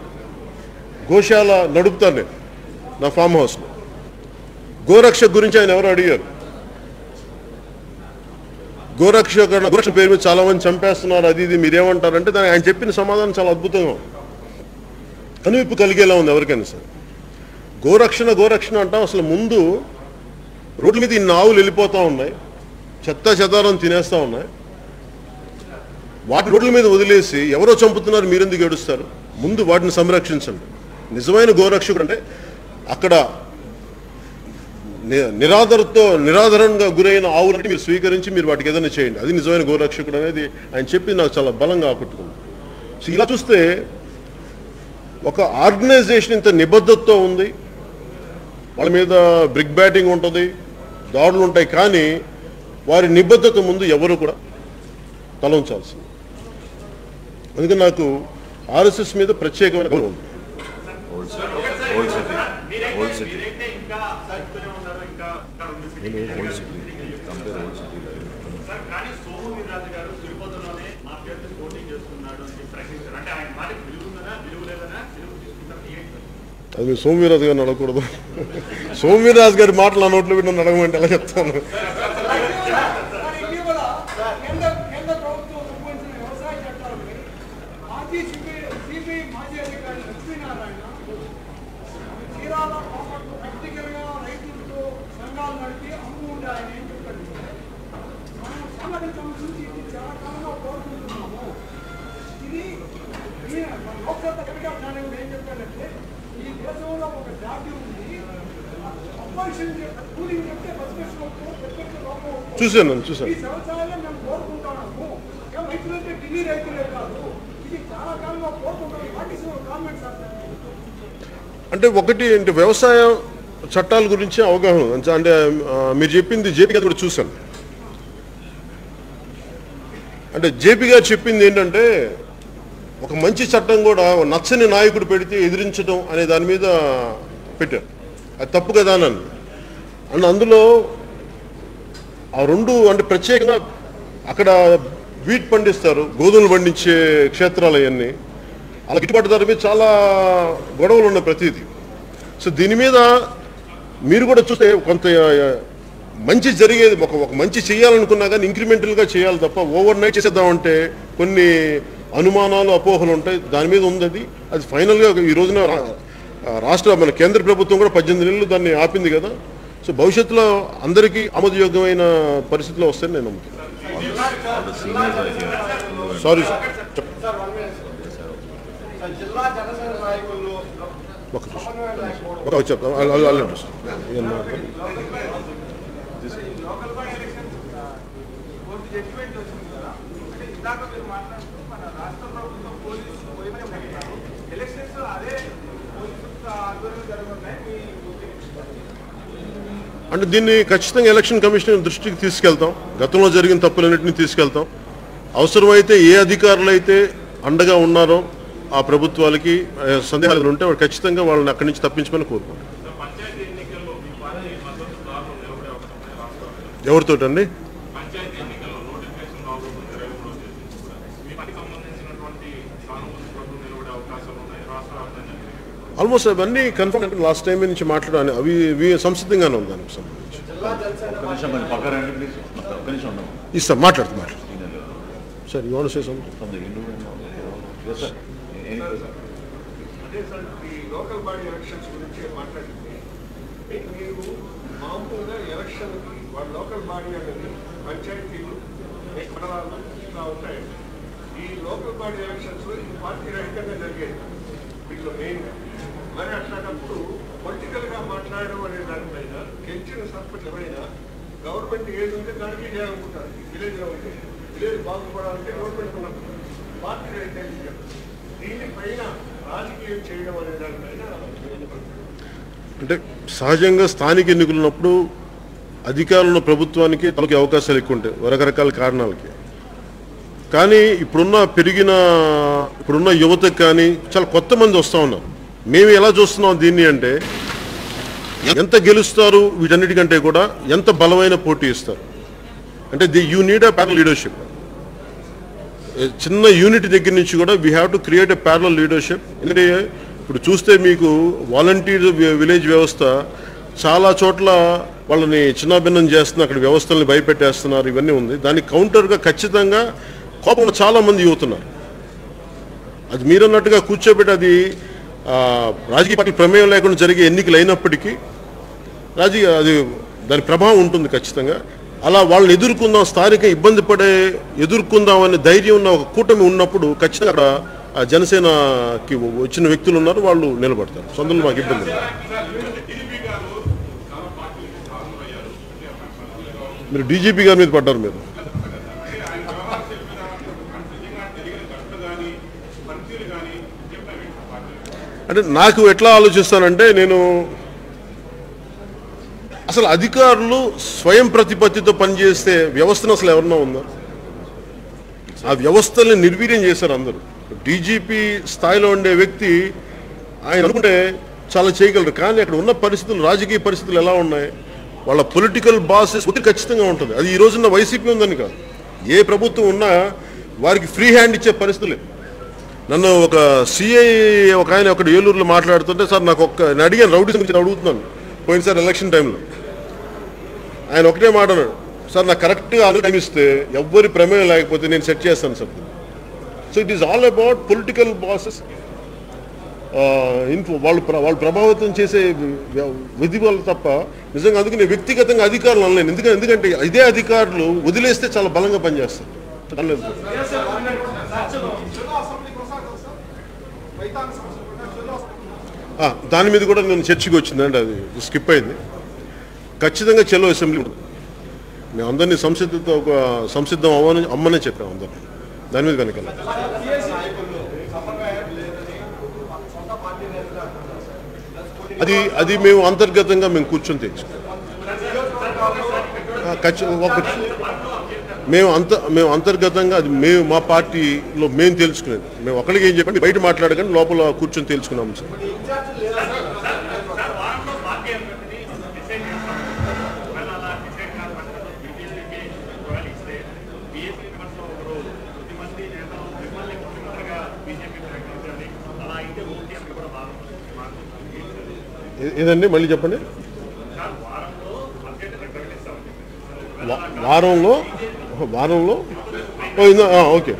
Speaker 3: గోశాల నడుపుతాను నేను నా ఫామ్ హౌస్లో. గోరక్షక్ గురించి ఆయన ఎవరు అడిగారు, గోరక్షణ పేరు మీద చాలా మంది చంపేస్తున్నారు, అది ఇది మీరేమంటారంటే దానికి ఆయన చెప్పిన సమాధానం చాలా అద్భుతంగా కనువిప్పు కలిగేలా ఉంది ఎవరికైనా సరే. గోరక్షణ అంటాం, అసలు ముందు రోడ్ల మీద ఇన్ని ఆవులు వెళ్ళిపోతూ ఉన్నాయి, చెదారం తినేస్తూ ఉన్నాయి, వాటి రోడ్ల మీద వదిలేసి ఎవరో చంపుతున్నారు మీరెందుకు ఏడుస్తారు, ముందు వాటిని సంరక్షించండి. నిజమైన గోరక్షకుడు అంటే అక్కడ నిరాదరణగా గురైన ఆవులంటే మీరు స్వీకరించి మీరు వాటికి ఏదైనా చేయండి, అది నిజమైన గోరక్షకుడు అనేది ఆయన చెప్పి నాకు చాలా బలంగా ఆకట్టుకుంది. సో ఇలా చూస్తే ఒక ఆర్గనైజేషన్ ఇంత నిబద్ధతతో ఉంది, వాళ్ళ మీద బ్రిక్ బ్యాటింగ్ ఉంటుంది, దాడులు ఉంటాయి, కానీ వారి నిబద్ధత ముందు ఎవరు కూడా తలంచాల్సింది. అందుకని నాకు ఆర్ఎస్ఎస్ మీద ప్రత్యేకమైన గౌరవం ఉంది. అది సోమవీరాజు గారిని అడగకూడదు. సోమవీరాజు గారి మాటలు నా నోట్లో విన్న అడగమంటే ఎలా చెప్తాను. చూశాను. అంటే ఒకటి అంటే వ్యవసాయ చట్టాల గురించి అవగాహన, అంటే మీరు చెప్పింది జేపీ గారు కూడా చూశాను. అంటే జేపీ గారు చెప్పింది ఏంటంటే ఒక మంచి చట్టం కూడా నచ్చని నాయకుడు పెడితే ఎదిరించడం అనే దాని మీద పెట్టారు, అది తప్పు కదా అని. అండ్ అందులో ఆ రెండు అంటే ప్రత్యేకంగా అక్కడ వీట్ పండిస్తారు, గోధుమలు పండించే క్షేత్రాలు అవన్నీ, అలా గిట్టుబాటు ధర మీద చాలా గొడవలు ఉన్నాయి ప్రతిదీ. సో దీని మీద మీరు కూడా చూస్తే కొంత మంచి జరిగేది ఒక మంచి చేయాలనుకున్నా కానీ ఇంక్రిమెంటల్గా చేయాలి తప్ప ఓవర్ నైట్ చేసేద్దామంటే కొన్ని అనుమానాలు అపోహలు ఉంటాయి. దాని మీద ఉంది. అది ఫైనల్గా ఈ రోజున మన కేంద్ర ప్రభుత్వం కూడా 18 నెలలు దాన్ని ఆపింది కదా. సో భవిష్యత్తులో అందరికీ ఆమోదయోగ్యమైన పరిస్థితుల్లో వస్తాయని నేను నమ్ముతున్నాను. సారీ సార్, చెప్తాను. అంటే దీన్ని ఖచ్చితంగా ఎలక్షన్ కమిషన్ దృష్టికి తీసుకెళ్తాం. గతంలో జరిగిన తప్పులన్నింటినీ తీసుకెళ్తాం. అవసరమైతే ఏ అధికారులు అయితే అండగా ఉన్నారో ఆ ప్రభుత్వాలకి సందేహాలు ఉంటే వాడు ఖచ్చితంగా వాళ్ళని అక్కడి నుంచి తప్పించమని కోరుకుంటాం. ఎవరితోటండి? ఆల్మోస్ట్ అవన్నీ కన్ఫర్మ్. అంటే లాస్ట్ టైం నుంచి మాట్లాడాను, అవి సంసిద్ధంగానే ఉంది. దానికి సంబంధించి ఇస్తాం, మాట్లాడుతున్నాను sir. You want to say something?
Speaker 4: అదే సార్, ఈ లోకల్ బాడీ ఎలక్షన్స్ గురించి మాట్లాడితే మీరు మామూలుగా ఎలక్షన్కి వాళ్ళ లోకల్ బాడీ అనేది పంచాయతీలు మండలాలు ఇలా ఉంటాయి. ఈ లోకల్ బాడీ ఎలక్షన్స్ ఈ పార్టీ రహితంగా జరిగేది వీటిలో మెయిన్గా. మరి అట్లాంటప్పుడు పొలిటికల్గా మాట్లాడడం అనే దానిపైన గెలిచిన సర్పంచ్ ఎవరైనా గవర్నమెంట్ ఏది ఉంటే దానికి చేయాలనుకుంటారు. విలేజ్లో ఉంటే విలేజ్ బాగుపడాలంటే గవర్నమెంట్ ఉన్నప్పుడు పార్టీ రహితంగా దీనిపైన రాజకీయం చేయడం అనే దానిపైన
Speaker 3: అంటే సహజంగా స్థానిక ఎన్నికలు ఉన్నప్పుడు అధికారంలో ప్రభుత్వానికి తనకి అవకాశాలు ఎక్కువ ఉంటాయి రకరకాల కారణాలకి. కానీ ఇప్పుడున్న యువతకు కానీ చాలా కొత్త మంది వస్తూ ఉన్నారు. మేము ఎలా చూస్తున్నాం దీన్ని అంటే, ఎంత గెలుస్తారు వీటన్నిటికంటే కూడా ఎంత బలమైన పోటీ ఇస్తారు. అంటే you need a parallel leadership. చిన్న యూనిట్ దగ్గర నుంచి కూడా we have to create a parallel leadership. ఎందుకంటే ఇప్పుడు చూస్తే మీకు వాలంటీర్ విలేజ్ వ్యవస్థ చాలా చోట్ల వాళ్ళని చిన్నాభిన్నం చేస్తున్నారు, అక్కడ వ్యవస్థల్ని భయపెట్టేస్తున్నారు, ఇవన్నీ ఉంది. దానికి కౌంటర్గా ఖచ్చితంగా కోపంలో చాలామంది యువతున్నారు. అది మీరన్నట్టుగా కూర్చోబెట్టి అది రాజకీయ పార్టీ ప్రమేయం లేకుండా జరిగే ఎన్నికలు అయినప్పటికీ అది దాని ప్రభావం ఉంటుంది ఖచ్చితంగా. అలా వాళ్ళని ఎదుర్కొందాం, స్థానిక ఇబ్బంది ఎదుర్కొందాం అనే ధైర్యం ఉన్న ఒక కూటమి ఉన్నప్పుడు ఖచ్చితంగా అక్కడ జనసేనకి వచ్చిన వ్యక్తులు ఉన్నారు, వాళ్ళు నిలబడతారు. సొంతంలో మాకు ఇబ్బంది లేదు. మీరు డీజీపీ గారి మీద పడ్డారు. మీరు అంటే నాకు ఎట్లా ఆలోచిస్తానంటే, నేను అసలు అధికారులు స్వయం ప్రతిపత్తితో పనిచేస్తే వ్యవస్థను అసలు ఎవరన్నా ఉందా? ఆ వ్యవస్థల్ని నిర్వీర్యం చేశారు అందరూ. డీజీపీ స్థాయిలో ఉండే వ్యక్తి ఆయన అనుకుంటే చాలా చేయగలరు. కానీ అక్కడ ఉన్న పరిస్థితులు, రాజకీయ పరిస్థితులు ఎలా ఉన్నాయి, వాళ్ళ పొలిటికల్ బాసెస్ ఒత్తిడి ఖచ్చితంగా ఉంటుంది. అది ఈ రోజున్న వైసీపీ ఉందని కాదు, ఏ ప్రభుత్వం ఉన్నా వారికి ఫ్రీ హ్యాండ్ ఇచ్చే పరిస్థితులే. నన్ను ఒక సిఐ ఒక ఆయన ఒకటి ఏలూరులో మాట్లాడుతుంటే, సార్ నాకు నేను అడిగాను, రౌడీస్ గురించి అడుగుతున్నాను పోయినసారి ఎలక్షన్ టైంలో. ఆయన ఒకటే మాట్లాడాడు, సార్ నాకు కరెక్ట్గా టైం ఇస్తే ఎవ్వరి ప్రమేయం లేకపోతే నేను సెట్ చేస్తాను sir. So it is all about political bosses. వాళ్ళు ప్రభావితం చేసే విధి వల్ల తప్ప నిజంగా. అందుకే నేను వ్యక్తిగతంగా అధికారులు అనలేను. ఎందుకంటే ఇదే అధికారులు వదిలేస్తే చాలా బలంగా పనిచేస్తారు. దాని మీద కూడా నేను చర్చకి వచ్చిందండి, అది స్కిప్ అయింది. ఖచ్చితంగా చెలో అసెంబ్లీ ఉంటుంది. మేము అందరినీ సంసిద్ధం అమ్మనే చెప్పాము అందరినీ. దాని మీద కనుక అది మేము అంతర్గతంగా మేము కూర్చొని తెచ్చుకున్నాం. మేము అంతర్గతంగా అది మా పార్టీలో మేము తెలుసుకునేది. మేము ఒకరికి ఏం చెప్పండి బయట మాట్లాడకండి, లోపల కూర్చొని తెలుసుకున్నాము సార్. ఏదండి మళ్ళీ చెప్పండి. వారంలో ఓకే.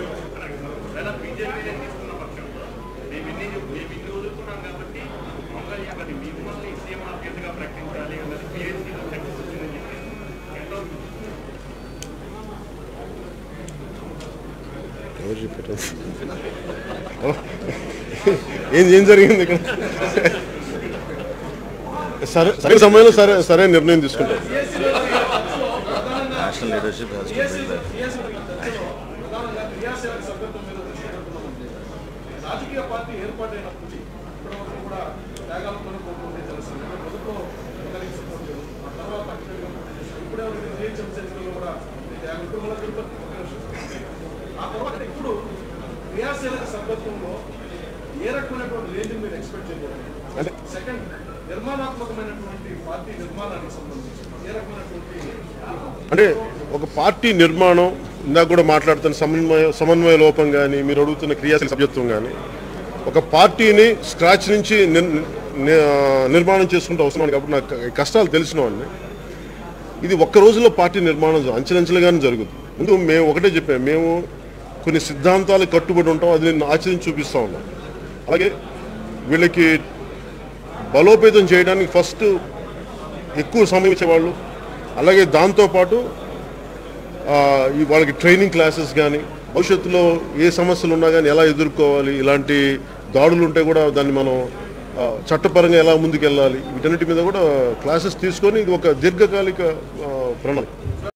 Speaker 3: ఏం జరిగింది ఇక్కడ? సరైన సమయంలో సరైన నిర్ణయం తీసుకుంటారు.
Speaker 6: National leadership has to bring that.
Speaker 4: రాజకీయ పార్టీ ఏర్పాటైనప్పుడు ఇప్పటివరకు కూడా త్యాగాలతో పోతుంది జనసేన ప్రభుత్వం ఒకరికి సపోర్ట్ లేదు. ఆ తర్వాత ఇప్పుడే జిహెచ్ఎంసీలో కూడా ఆ తర్వాత ఇప్పుడు క్రియాశీలక సభ్యత్వంలో ఏ రకమైనటువంటి రేంజ్ మీరు ఎక్స్పెక్ట్ చేయకూడదు? సెకండ్, నిర్మాణాత్మకమైనటువంటి పార్టీ నిర్మాణానికి సంబంధించి ఏ రకమైనటువంటి
Speaker 3: అంటే ఒక పార్టీ నిర్మాణం ఇందాక కూడా మాట్లాడుతున్న సమన్వయ లోపం కానీ మీరు అడుగుతున్న క్రియాశీల సభ్యత్వం కానీ ఒక పార్టీని స్క్రాచ్ నుంచి నిర్మాణం చేసుకుంటే అవసరం. కాబట్టి నాకు కష్టాలు తెలిసిన వాడిని. ఇది ఒక్క రోజులో పార్టీ నిర్మాణం అంచెలంచెలుగానే జరుగుతుంది. ముందు మేము ఒకటే చెప్పాము, మేము కొన్ని సిద్ధాంతాలకు కట్టుబడి ఉంటాం, అది నేను ఆచరించి చూపిస్తూ ఉన్నాం. అలాగే వీళ్ళకి బలోపేతం చేయడానికి ఫస్ట్ ఎక్కువ సమయం ఇచ్చేవాళ్ళు, అలాగే దాంతోపాటు వాళ్ళకి ట్రైనింగ్ క్లాసెస్ కానీ భవిష్యత్తులో ఏ సమస్యలు ఉన్నా కానీ ఎలా ఎదుర్కోవాలి, ఇలాంటి దాడులు ఉంటే కూడా దాన్ని మనం చట్టపరంగా ఎలా ముందుకెళ్ళాలి, వీటన్నిటి మీద కూడా క్లాసెస్ తీసుకొని ఇది ఒక దీర్ఘకాలిక ప్రణాళిక.